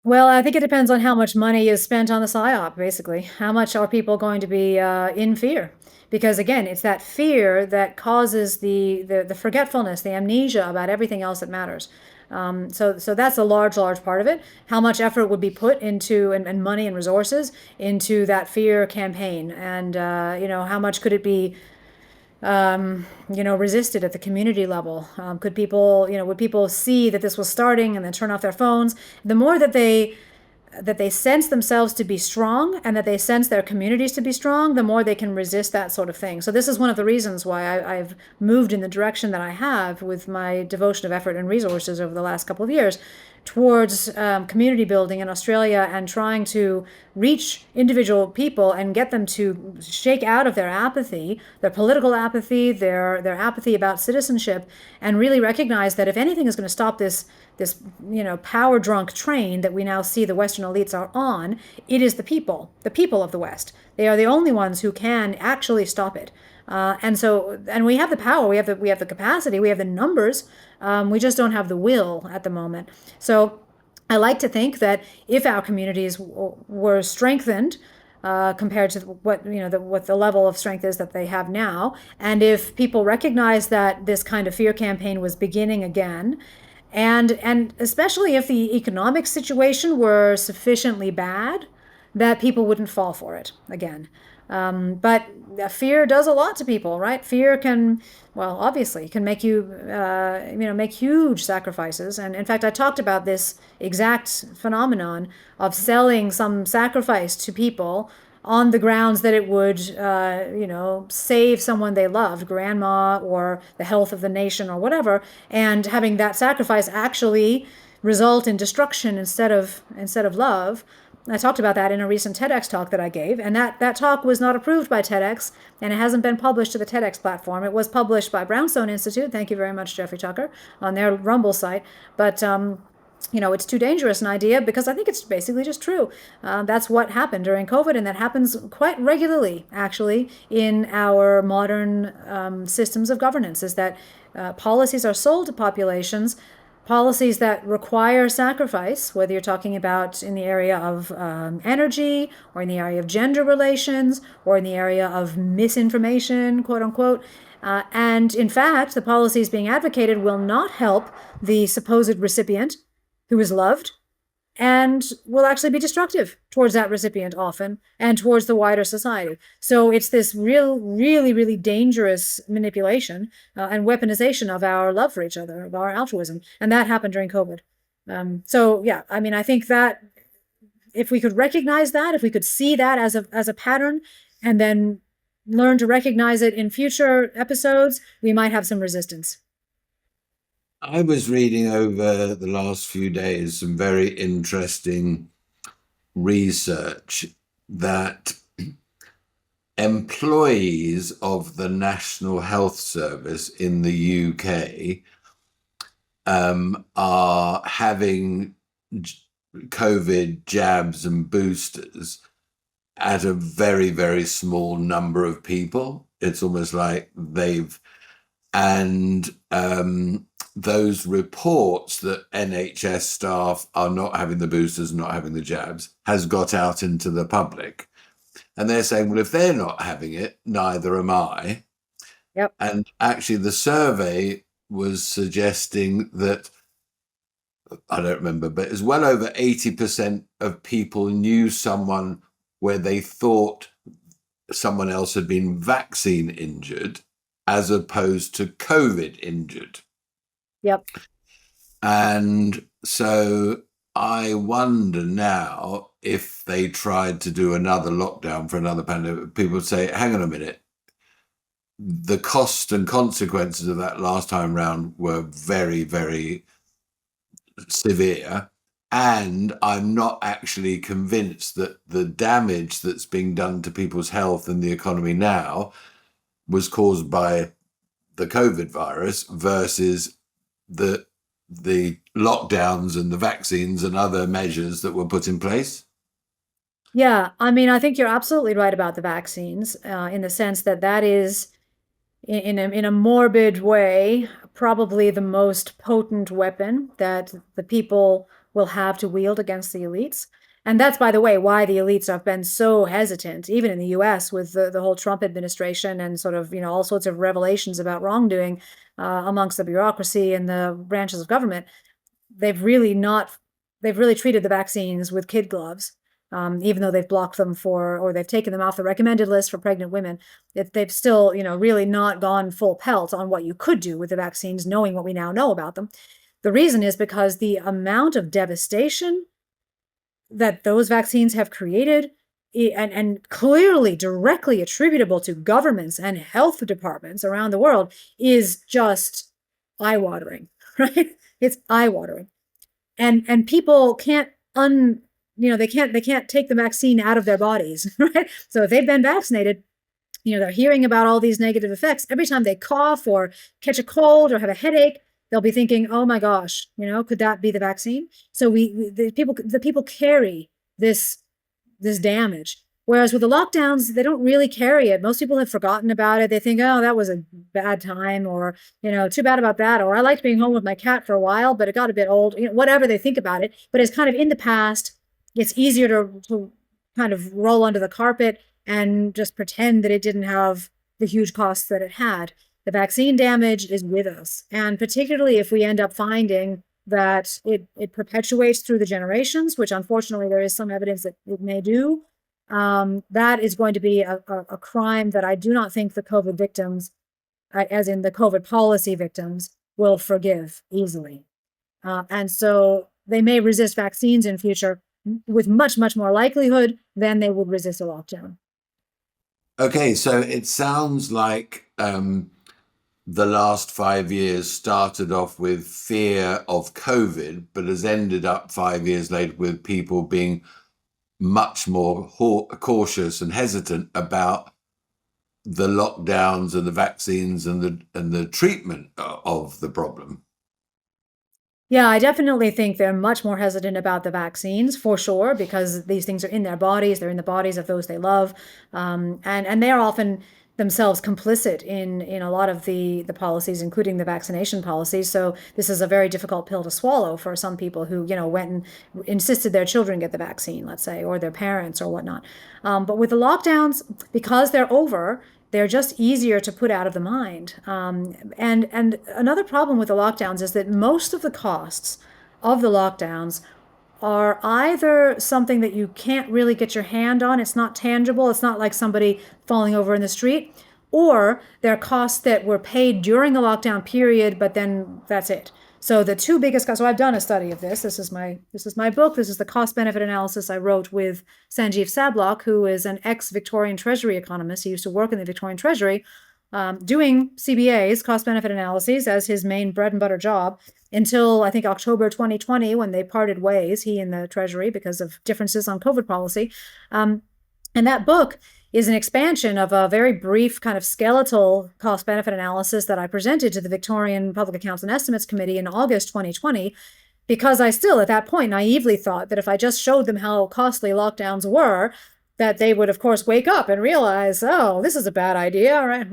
Well, I think it depends on how much money is spent on the psyop, basically. How much are people going to be in fear? Because again, it's that fear that causes the forgetfulness, the amnesia about everything else that matters. So that's a large part of it. How much effort would be put into and money and resources into that fear campaign, and how much could it be resisted at the community level? Could people, would people see that this was starting and then turn off their phones? The more that they sense themselves to be strong and that they sense their communities to be strong, the more they can resist that sort of thing. So this is one of the reasons why I've moved in the direction that I have with my devotion of effort and resources over the last couple of years towards community building in Australia and trying to reach individual people and get them to shake out of their apathy, their political apathy, their apathy about citizenship, and really recognize that if anything is going to stop this power drunk train that we now see the Western elites are on, it is the people of the West. They are the only ones who can actually stop it. And we have the power, we have the capacity, we have the numbers. We just don't have the will at the moment. So I like to think that if our communities were strengthened compared to what what the level of strength is that they have now, and if people recognize that this kind of fear campaign was beginning again, and especially if the economic situation were sufficiently bad that people wouldn't fall for it again. But fear does a lot to people, right? Fear can, well, obviously, can make you, make huge sacrifices. And in fact, I talked about this exact phenomenon of selling some sacrifice to people on the grounds that it would, save someone they loved, grandma, or the health of the nation, or whatever, and having that sacrifice actually result in destruction instead of love. I talked about that in a recent TEDx talk that I gave, and that talk was not approved by TEDx, and it hasn't been published to the TEDx platform. It was published by Brownstone Institute, thank you very much, Jeffrey Tucker, on their Rumble site, but it's too dangerous an idea because I think it's basically just true. That's what happened during COVID, and that happens quite regularly, actually, in our modern systems of governance, is that policies are sold to populations, policies that require sacrifice, whether you're talking about in the area of energy, or in the area of gender relations, or in the area of misinformation, quote unquote. And in fact, the policies being advocated will not help the supposed recipient who is loved, and will actually be destructive towards that recipient often and towards the wider society. So it's this really dangerous manipulation and weaponization of our love for each other, of our altruism. And that happened during COVID. So yeah, I mean, I think that if we could recognize that, if we could see that as a pattern, and then learn to recognize it in future episodes, we might have some resistance. I was reading over the last few days some very interesting research that employees of the National Health Service in the UK are having COVID jabs and boosters at a very small number of people. It's almost like and those reports that NHS staff are not having the boosters, not having the jabs, has got out into the public. And they're saying, well, if they're not having it, neither am I. Yep. And actually, the survey was suggesting that, I don't remember, but it's well over 80% of people knew someone where they thought someone else had been vaccine injured as opposed to COVID injured. Yep. And so I wonder now, if they tried to do another lockdown for another pandemic, people would say, hang on a minute, the cost and consequences of that last time round were very, very severe. And I'm not actually convinced that the damage that's being done to people's health and the economy now was caused by the COVID virus versus the lockdowns and the vaccines and other measures that were put in place. Yeah, I mean, I think you're absolutely right about the vaccines, in the sense that that is, in a morbid way, probably the most potent weapon that the people will have to wield against the elites. And that's, by the way, why the elites have been so hesitant, even in the US with the whole Trump administration and sort of, all sorts of revelations about wrongdoing amongst the bureaucracy and the branches of government. They've really not, they've really treated the vaccines with kid gloves. Even though they've blocked them or they've taken them off the recommended list for pregnant women, they've still, really not gone full pelt on what you could do with the vaccines, knowing what we now know about them. The reason is because the amount of devastation that those vaccines have created, and clearly directly attributable to governments and health departments around the world, is just eye-watering, right? It's eye-watering. And people can't they can't take the vaccine out of their bodies, right? So if they've been vaccinated, they're hearing about all these negative effects. Every time they cough or catch a cold or have a headache, they'll be thinking, "Oh my gosh, could that be the vaccine?" So the people carry this damage. Whereas with the lockdowns, they don't really carry it. Most people have forgotten about it. They think, "Oh, that was a bad time," or, "too bad about that," or "I liked being home with my cat for a while, but it got a bit old." Whatever they think about it, but it's kind of in the past. It's easier to kind of roll under the carpet and just pretend that it didn't have the huge costs that it had. The vaccine damage is with us. And particularly if we end up finding that it perpetuates through the generations, which unfortunately there is some evidence that it may do, that is going to be a crime that I do not think the COVID victims, as in the COVID policy victims, will forgive easily. And so they may resist vaccines in future with much, much more likelihood than they would resist a lockdown. Okay, so it sounds like the last 5 years started off with fear of COVID, but has ended up 5 years later with people being much more cautious and hesitant about the lockdowns and the vaccines and the treatment of the problem. Yeah, I definitely think they're much more hesitant about the vaccines for sure, because these things are in their bodies. They're in the bodies of those they love. And they are often themselves complicit in a lot of the policies, including the vaccination policies. So this is a very difficult pill to swallow for some people who, went and insisted their children get the vaccine, let's say, or their parents or whatnot. But with the lockdowns, because they're over, they're just easier to put out of the mind. And another problem with the lockdowns is that most of the costs of the lockdowns are either something that you can't really get your hand on. It's not tangible. It's not like somebody falling over in the street. Or they're costs that were paid during the lockdown period, but then that's it. So the two biggest costs, so I've done a study of this. This is my book. This is the cost benefit analysis I wrote with Sanjeev Sablock, who is an ex-Victorian Treasury economist. He used to work in the Victorian Treasury, doing CBAs, cost benefit analyses, as his main bread and butter job until I think October 2020, when they parted ways, he and the Treasury, because of differences on COVID policy. And that book is an expansion of a very brief kind of skeletal cost benefit analysis that I presented to the Victorian Public Accounts and Estimates Committee in August 2020, because I still at that point naively thought that if I just showed them how costly lockdowns were, that they would of course wake up and realize, oh, this is a bad idea, right?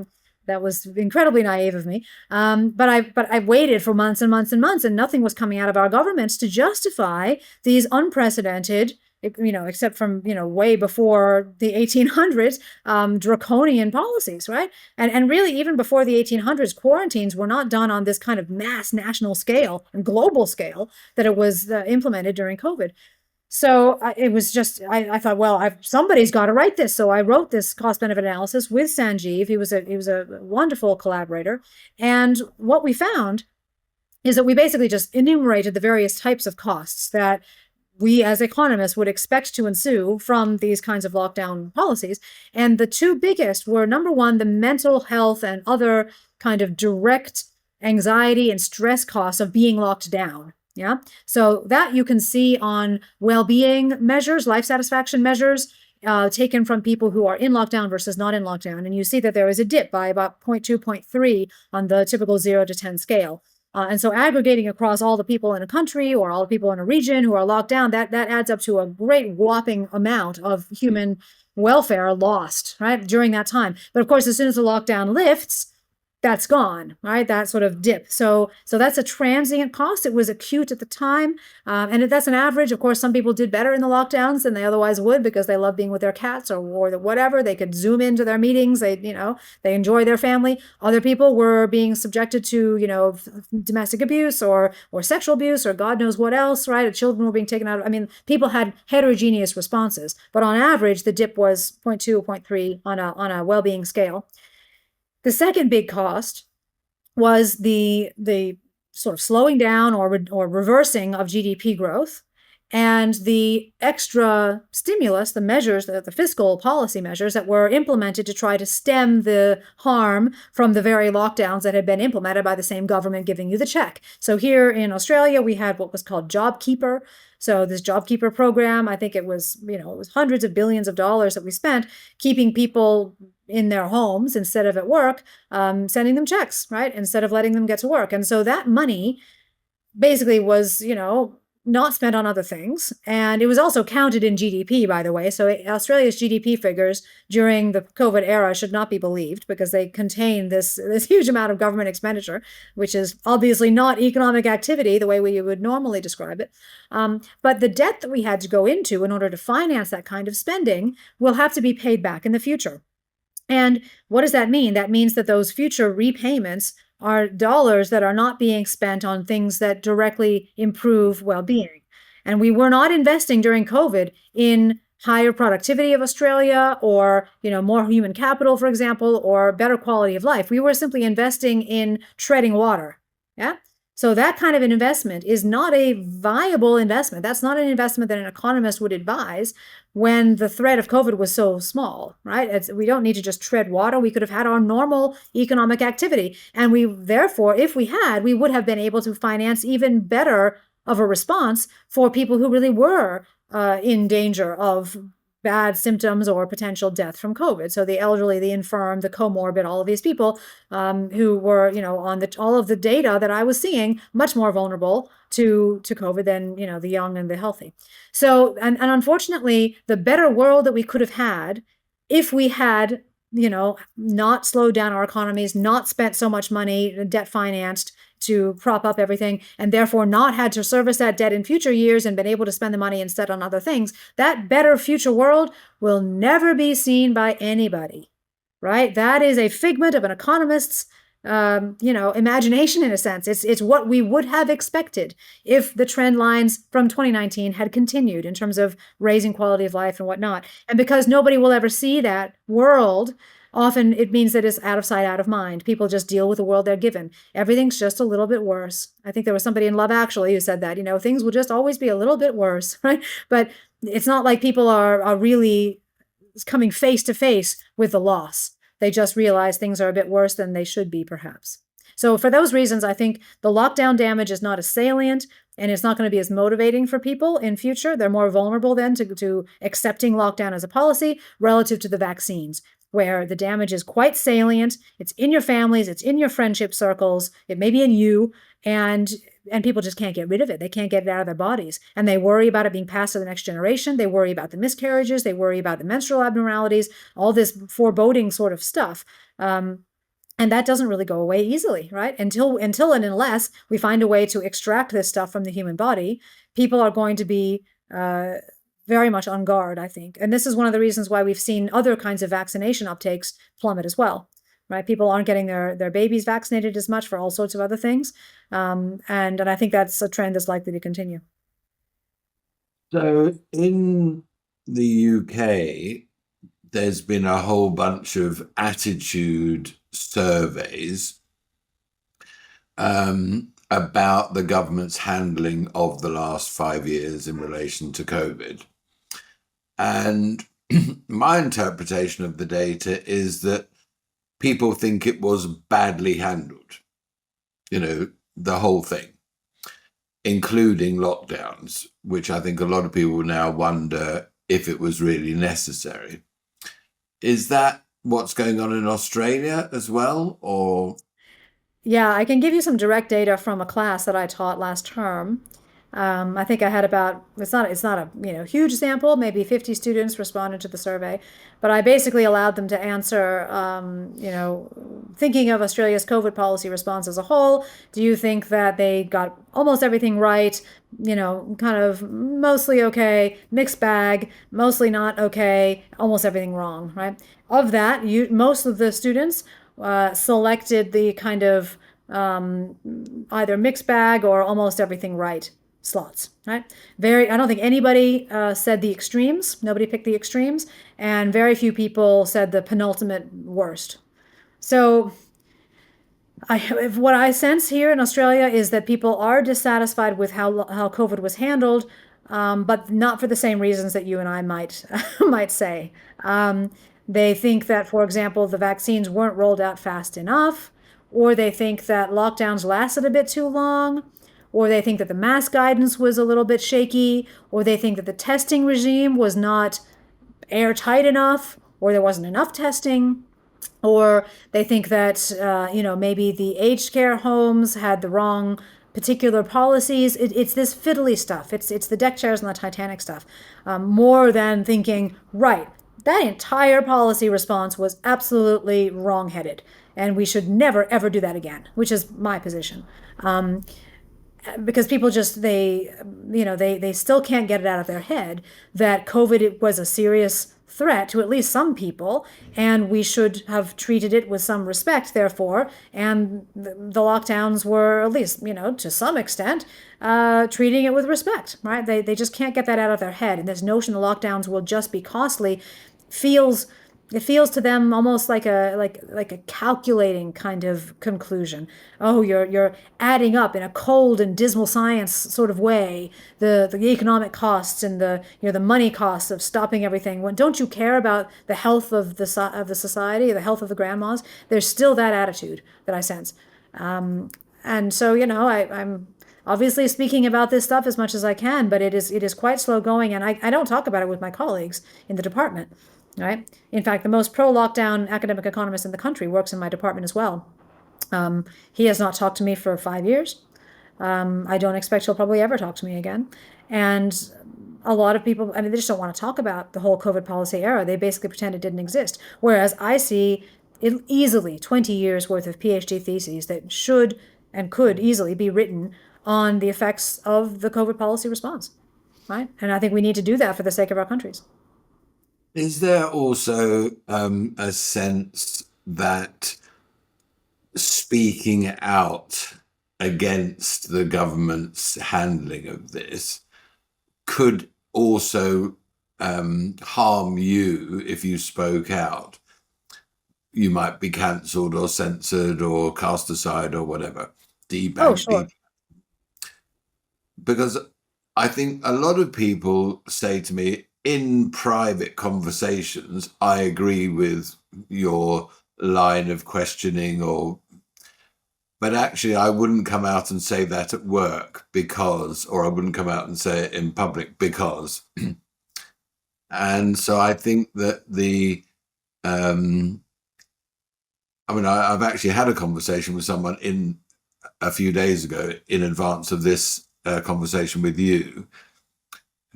That was incredibly naive of me. But I waited for months and months and months, and nothing was coming out of our governments to justify these unprecedented, except from, way before the 1800s, draconian policies, right? And really, even before the 1800s, quarantines were not done on this kind of mass national scale and global scale that it was implemented during COVID. So it was just, I thought, well, somebody's got to write this. So I wrote this cost benefit analysis with Sanjeev. He was a wonderful collaborator. And what we found is that we basically just enumerated the various types of costs that we as economists would expect to ensue from these kinds of lockdown policies. And the two biggest were, number one, the mental health and other kind of direct anxiety and stress costs of being locked down. Yeah. So that you can see on well-being measures, life satisfaction measures, taken from people who are in lockdown versus not in lockdown. And you see that there is a dip by about 0.2, 0.3 on the typical 0 to 10 scale. And so aggregating across all the people in a country or all the people in a region who are locked down, that adds up to a great whopping amount of human welfare lost, right, during that time. But of course, as soon as the lockdown lifts, that's gone, right? That sort of dip. So that's a transient cost. It was acute at the time. And that's an average. Of course, some people did better in the lockdowns than they otherwise would because they love being with their cats or whatever. They could zoom into their meetings. They enjoy their family. Other people were being subjected to, domestic abuse or sexual abuse or God knows what else, right? Children were being taken out. I mean, people had heterogeneous responses, but on average, the dip was 0.2, 0.3 on a well-being scale. The second big cost was the sort of slowing down or reversing of GDP growth and the extra stimulus, the measures, the fiscal policy measures that were implemented to try to stem the harm from the very lockdowns that had been implemented by the same government giving you the check. So here in Australia, we had what was called JobKeeper. So this JobKeeper program, I think it was hundreds of billions of dollars that we spent keeping people in their homes instead of at work, sending them checks, right? Instead of letting them get to work. And so that money basically was, not spent on other things. And it was also counted in GDP, by the way. So Australia's GDP figures during the COVID era should not be believed because they contain this huge amount of government expenditure, which is obviously not economic activity the way we would normally describe it. But the debt that we had to go into in order to finance that kind of spending will have to be paid back in the future. And what does that mean? That means that those future repayments are dollars that are not being spent on things that directly improve well-being. And we were not investing during COVID in higher productivity of Australia or, more human capital, for example, or better quality of life. We were simply investing in treading water. Yeah. So that kind of an investment is not a viable investment. That's not an investment that an economist would advise when the threat of COVID was so small, right? We don't need to just tread water. We could have had our normal economic activity. And therefore, if we had, we would have been able to finance even better of a response for people who really were in danger of bad symptoms or potential death from COVID. So the elderly, the infirm, the comorbid, all of these people who were, on all of the data that I was seeing, much more vulnerable to COVID than, the young and the healthy. So, and unfortunately, the better world that we could have had if we had, not slowed down our economies, not spent so much money, debt financed, to prop up everything, and therefore not had to service that debt in future years and been able to spend the money instead on other things, that better future world will never be seen by anybody, right? That is a figment of an economist's, imagination in a sense. It's what we would have expected if the trend lines from 2019 had continued in terms of raising quality of life and whatnot. And because nobody will ever see that world, often it means that it's out of sight, out of mind. People just deal with the world they're given. Everything's just a little bit worse. I think there was somebody in Love Actually who said that, things will just always be a little bit worse, right? But it's not like people are really coming face to face with the loss. They just realize things are a bit worse than they should be, perhaps. So for those reasons, I think the lockdown damage is not as salient and it's not going to be as motivating for people in future. They're more vulnerable then to accepting lockdown as a policy relative to the vaccines, where the damage is quite salient. It's in your families, it's in your friendship circles, it may be in you, and people just can't get rid of it. They can't get it out of their bodies. And they worry about it being passed to the next generation. They worry about the miscarriages. They worry about the menstrual abnormalities, all this foreboding sort of stuff. And that doesn't really go away easily, right? Until and unless we find a way to extract this stuff from the human body, people are going to be very much on guard, I think. And this is one of the reasons why we've seen other kinds of vaccination uptakes plummet as well, right? People aren't getting their babies vaccinated as much for all sorts of other things. And I think that's a trend that's likely to continue. So in the UK, there's been a whole bunch of attitude surveys. about the government's handling of the last 5 years in relation to COVID. And my interpretation of the data is that people think it was badly handled, the whole thing, including lockdowns, which I think a lot of people now wonder if it was really necessary. Is that what's going on in Australia as well, or? Yeah, I can give you some direct data from a class that I taught last term. I think I had about it's not a huge sample, maybe 50 students responded to the survey, but I basically allowed them to answer, thinking of Australia's COVID policy response as a whole. Do you think that they got almost everything right? Kind of mostly okay, mixed bag, mostly not okay, almost everything wrong, right? Of that, most of the students selected the kind of either mixed bag or almost everything right slots, right? I don't think anybody said the extremes. Nobody picked the extremes, and very few people said the penultimate worst. So what I sense here in Australia is that people are dissatisfied with how COVID was handled, but not for the same reasons that you and I might might say. They think that, for example, the vaccines weren't rolled out fast enough, or they think that lockdowns lasted a bit too long, or they think that the mask guidance was a little bit shaky, or they think that the testing regime was not airtight enough, or there wasn't enough testing, or they think that maybe the aged care homes had the wrong particular policies. It's this fiddly stuff. It's the deck chairs and the Titanic stuff, more than thinking, right, that entire policy response was absolutely wrong-headed, and we should never ever do that again, which is my position. Because people just they still can't get it out of their head that COVID was a serious threat to at least some people, and we should have treated it with some respect, therefore, and the lockdowns were, at least, to some extent, treating it with respect, right? They just can't get that out of their head, and this notion the lockdowns will just be costly feels it feels to them almost like a calculating kind of conclusion. Oh, you're adding up in a cold and dismal science sort of way the economic costs and the money costs of stopping everything. When don't you care about the health of the society, the health of the grandmas? There's still that attitude that I sense, and so I'm obviously speaking about this stuff as much as I can, but it is quite slow going, and I don't talk about it with my colleagues in the department. Right. In fact, the most pro-lockdown academic economist in the country works in my department as well. He has not talked to me for 5 years. I don't expect he'll probably ever talk to me again. And a lot of people, I mean, they just don't want to talk about the whole COVID policy era. They basically pretend it didn't exist. Whereas I see easily 20 years worth of PhD theses that should and could easily be written on the effects of the COVID policy response. Right. And I think we need to do that for the sake of our countries. Is there also a sense that speaking out against the government's handling of this could also harm you if you spoke out? You might be cancelled or censored or cast aside or whatever, Oh, debanked. sure. Because I think a lot of people say to me in private conversations, I agree with your line of questioning, but actually I wouldn't come out and say that at work because, or I wouldn't come out and say it in public because. And so I think that I've actually had a conversation with someone a few days ago in advance of this conversation with you,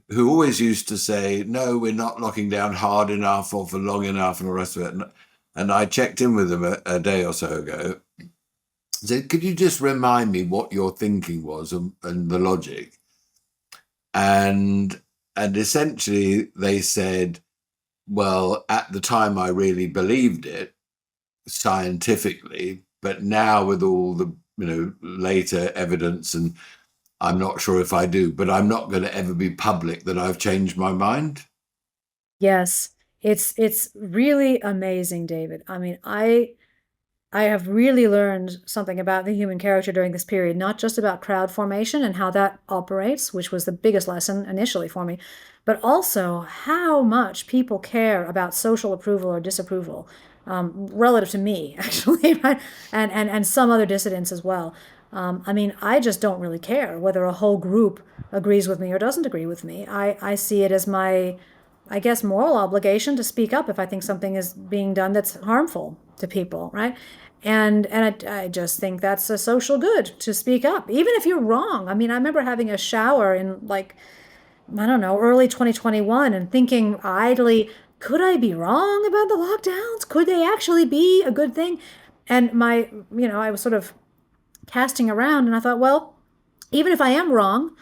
who always used to say, no, we're not locking down hard enough or for long enough and all the rest of it. And I checked in with them a day or so ago. Said, could you just remind me what your thinking was and the logic? And essentially they said, well, at the time I really believed it scientifically, but now with all the later evidence, and I'm not sure if I do, but I'm not going to ever be public that I've changed my mind. Yes, it's really amazing, David. I mean, I have really learned something about the human character during this period, not just about crowd formation and how that operates, which was the biggest lesson initially for me, but also how much people care about social approval or disapproval, relative to me, actually, right? And some other dissidents as well. I mean, I just don't really care whether a whole group agrees with me or doesn't agree with me. I see it as my, I guess, moral obligation to speak up if I think something is being done that's harmful to people, right? And I just think that's a social good to speak up, even if you're wrong. I mean, I remember having a shower in, like, I don't know, early 2021 and thinking idly, could I be wrong about the lockdowns? Could they actually be a good thing? And I was sort of casting around and I thought, well, even if I am wrong,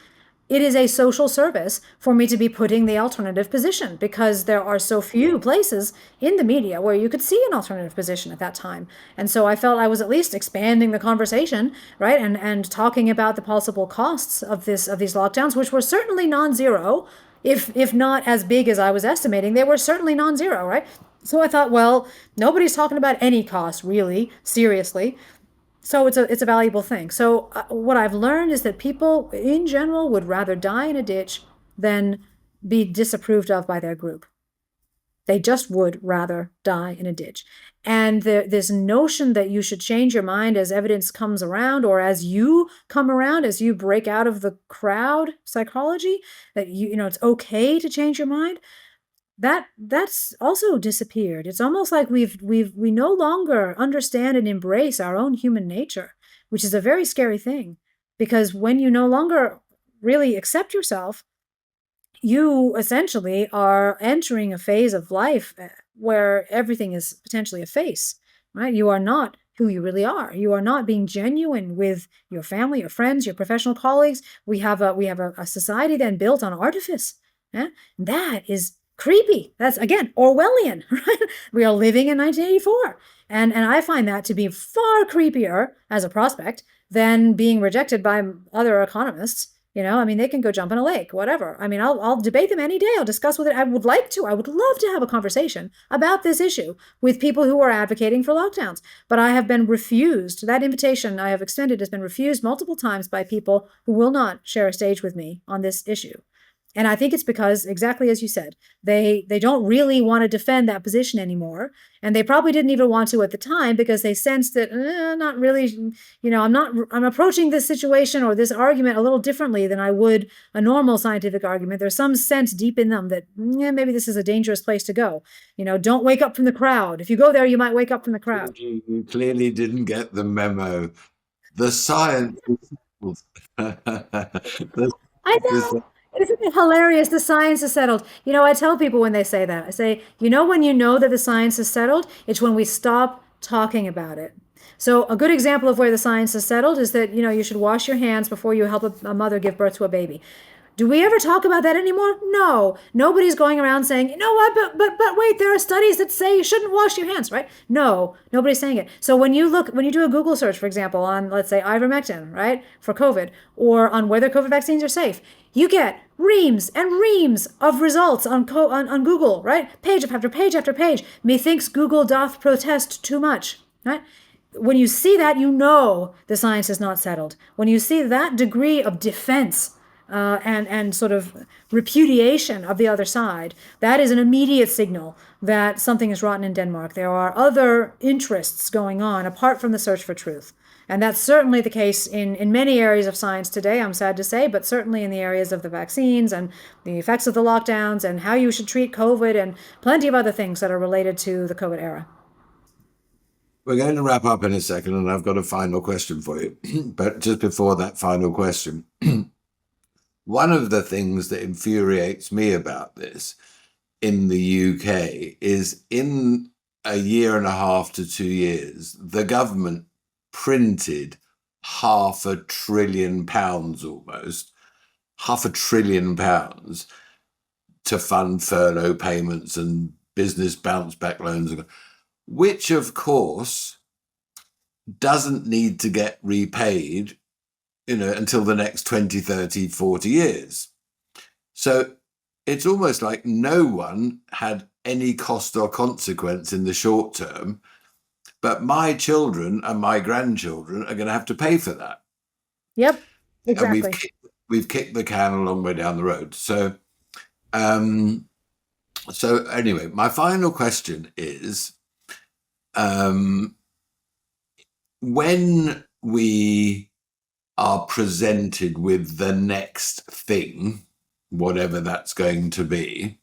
it is a social service for me to be putting the alternative position, because there are so few places in the media where you could see an alternative position at that time. And so I felt I was at least expanding the conversation, right? And talking about the possible costs of these lockdowns, which were certainly non-zero, if not as big as I was estimating. They were certainly non-zero, right? So I thought, well, nobody's talking about any cost really seriously. So it's a valuable thing. So what I've learned is that people in general would rather die in a ditch than be disapproved of by their group. They just would rather die in a ditch. And this notion that you should change your mind as evidence comes around, or as you come around, as you break out of the crowd psychology, that it's okay to change your mind, that's also disappeared. It's almost like we no longer understand and embrace our own human nature, which is a very scary thing, because when you no longer really accept yourself, you essentially are entering a phase of life where everything is potentially a face, right? You are not who you really are. You are not being genuine with your family, your friends, your professional colleagues. We have a society then built on artifice. Yeah? That is creepy. That's, again, Orwellian, right? We are living in 1984. And I find that to be far creepier as a prospect than being rejected by other economists. I mean, they can go jump in a lake, whatever. I mean, I'll debate them any day. I'll discuss with it. I would love to have a conversation about this issue with people who are advocating for lockdowns. But I have been refused. That invitation I have extended has been refused multiple times by people who will not share a stage with me on this issue. And I think it's because, exactly as you said, they don't really want to defend that position anymore. And they probably didn't even want to at the time, because they sensed that, not really, I'm approaching this situation or this argument a little differently than I would a normal scientific argument. There's some sense deep in them that maybe this is a dangerous place to go. Don't wake up from the crowd. If you go there, you might wake up from the crowd. You clearly didn't get the memo. The science is I know. Isn't it hilarious? The science is settled. I tell people when they say that, I say, when you know that the science is settled, it's when we stop talking about it. So a good example of where the science is settled is that, you should wash your hands before you help a mother give birth to a baby. Do we ever talk about that anymore? No. Nobody's going around saying, you know what, but wait, there are studies that say you shouldn't wash your hands, right? No, nobody's saying it. So when you do a Google search, for example, on, let's say, ivermectin, right, for COVID, or on whether COVID vaccines are safe, you get reams and reams of results on Google, right? Page after page after page. Methinks Google doth protest too much, right? When you see that, the science is not settled. When you see that degree of defense and sort of repudiation of the other side, that is an immediate signal that something is rotten in Denmark. There are other interests going on apart from the search for truth. And that's certainly the case in many areas of science today, I'm sad to say, but certainly in the areas of the vaccines and the effects of the lockdowns and how you should treat COVID and plenty of other things that are related to the COVID era. We're going to wrap up in a second, and I've got a final question for you. But just before that final question, one of the things that infuriates me about this in the UK is, in a year and a half to 2 years, the government printed £500 billion, almost £500 billion, to fund furlough payments and business bounce back loans, which of course doesn't need to get repaid until the next 20, 30, 40 years. So it's almost like no one had any cost or consequence in the short term. but my children and my grandchildren are going to have to pay for that. Yep, And exactly. we've kicked the can a long way down the road. Um, so anyway, my final question is, um, when we are presented with the next thing, whatever that's going to be,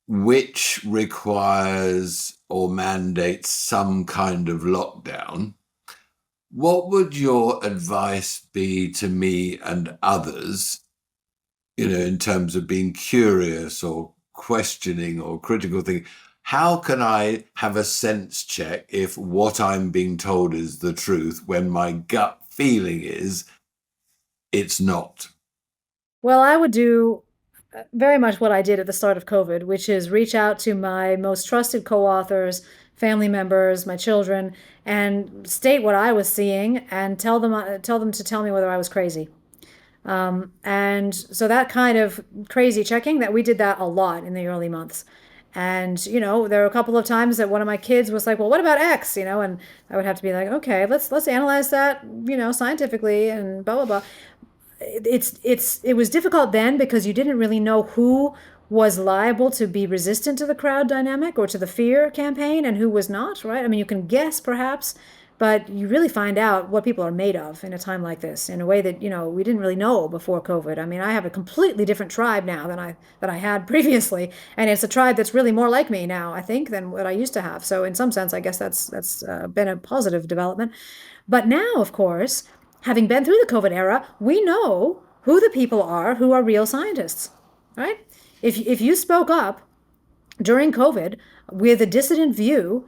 which requires or mandates some kind of lockdown, what would your advice be to me and others, in terms of being curious or questioning or critical thinking? How can I have a sense check if what I'm being told is the truth when my gut feeling is it's not? Well, I would do very much what I did at the start of COVID, which is reach out to my most trusted co-authors, family members, my children, and state what I was seeing and tell them to tell me whether I was crazy. And so that kind of crazy checking, that we did that a lot in the early months. And, there were a couple of times that one of my kids was like, well, what about X? And I would have to be like, okay, let's analyze that, scientifically and blah, blah, blah. It was difficult then because you didn't really know who was liable to be resistant to the crowd dynamic or to the fear campaign and who was not, right? I mean, you can guess perhaps, but you really find out what people are made of in a time like this in a way that, we didn't really know before COVID. I mean, I have a completely different tribe now than I had previously, and it's a tribe that's really more like me now, I think, than what I used to have. So in some sense, I guess that's been a positive development. But now, of course, having been through the COVID era, we know who the people are who are real scientists, right? If you spoke up during COVID with a dissident view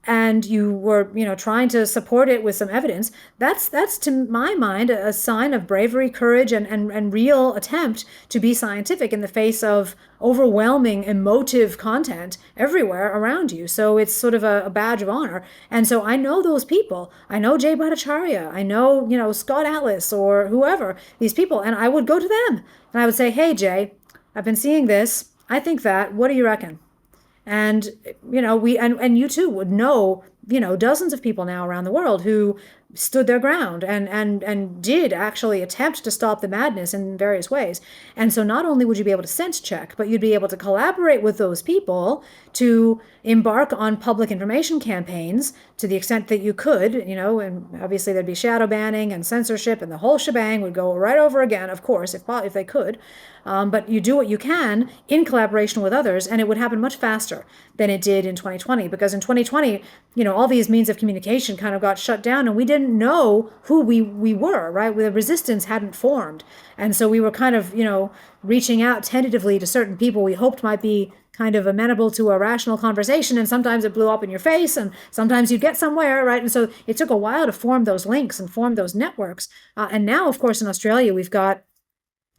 and you were, trying to support it with some evidence, that's to my mind a sign of bravery, courage, and real attempt to be scientific in the face of overwhelming emotive content everywhere around you. So it's sort of a badge of honor. And so I know those people. I know Jay Bhattacharya. I know, Scott Atlas or whoever, these people. And I would go to them and I would say, hey, Jay, I've been seeing this. I think that. What do you reckon? And and you too would know, dozens of people now around the world who stood their ground and did actually attempt to stop the madness in various ways. And so not only would you be able to sense check, but you'd be able to collaborate with those people to embark on public information campaigns to the extent that you could, and obviously there'd be shadow banning and censorship and the whole shebang would go right over again, of course, if they could. But you do what you can in collaboration with others, and it would happen much faster than it did in 2020. Because in 2020, all these means of communication kind of got shut down, and we didn't know who we were, right? The resistance hadn't formed. And so we were kind of, reaching out tentatively to certain people we hoped might be kind of amenable to a rational conversation, and sometimes it blew up in your face, and sometimes you'd get somewhere, right? And so it took a while to form those links and form those networks. And now, of course, in Australia, we've got,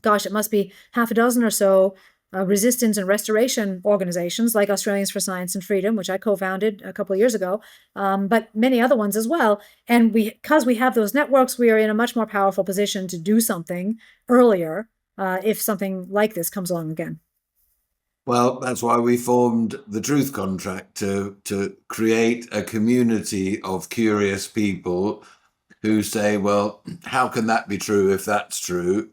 gosh, it must be half a dozen or so resistance and restoration organizations like Australians for Science and Freedom, which I co-founded a couple of years ago, but many other ones as well. And because we have those networks, we are in a much more powerful position to do something earlier if something like this comes along again. Well, that's why we formed the Truth Contract, to create a community of curious people who say, well, how can that be true if that's true?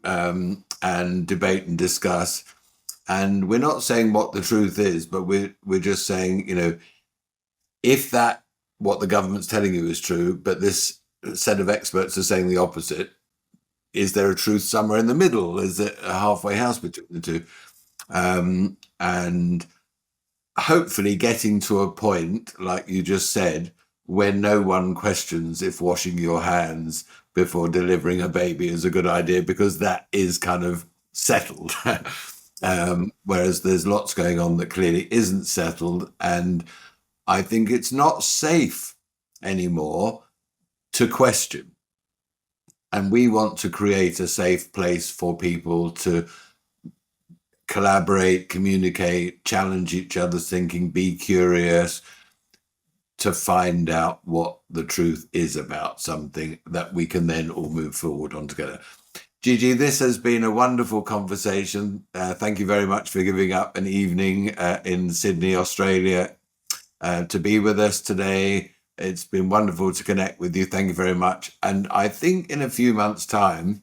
And debate and discuss. And we're not saying what the truth is, but we're just saying, if that what the government's telling you is true, but this set of experts are saying the opposite, is there a truth somewhere in the middle? Is it a halfway house between the two? And hopefully getting to a point, like you just said, where no one questions if washing your hands before delivering a baby is a good idea, because that is kind of settled. Whereas there's lots going on that clearly isn't settled. And I think it's not safe anymore to question. And we want to create a safe place for people to collaborate, communicate, challenge each other's thinking, be curious, to find out what the truth is about something that we can then all move forward on together. Gigi, this has been a wonderful conversation. Thank you very much for giving up an evening in Sydney, Australia, to be with us today. It's been wonderful to connect with you. Thank you very much. And I think in a few months' time,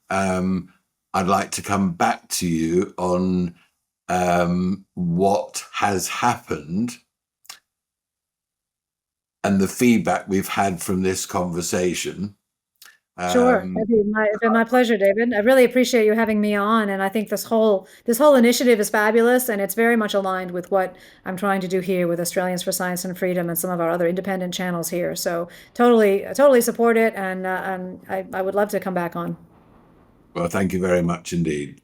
I'd like to come back to you on what has happened and the feedback we've had from this conversation. Sure. It'd be my pleasure, David. I really appreciate you having me on, and I think this whole initiative is fabulous, and it's very much aligned with what I'm trying to do here with Australians for Science and Freedom and some of our other independent channels here. So totally support it, and I would love to come back on. Well, thank you very much indeed.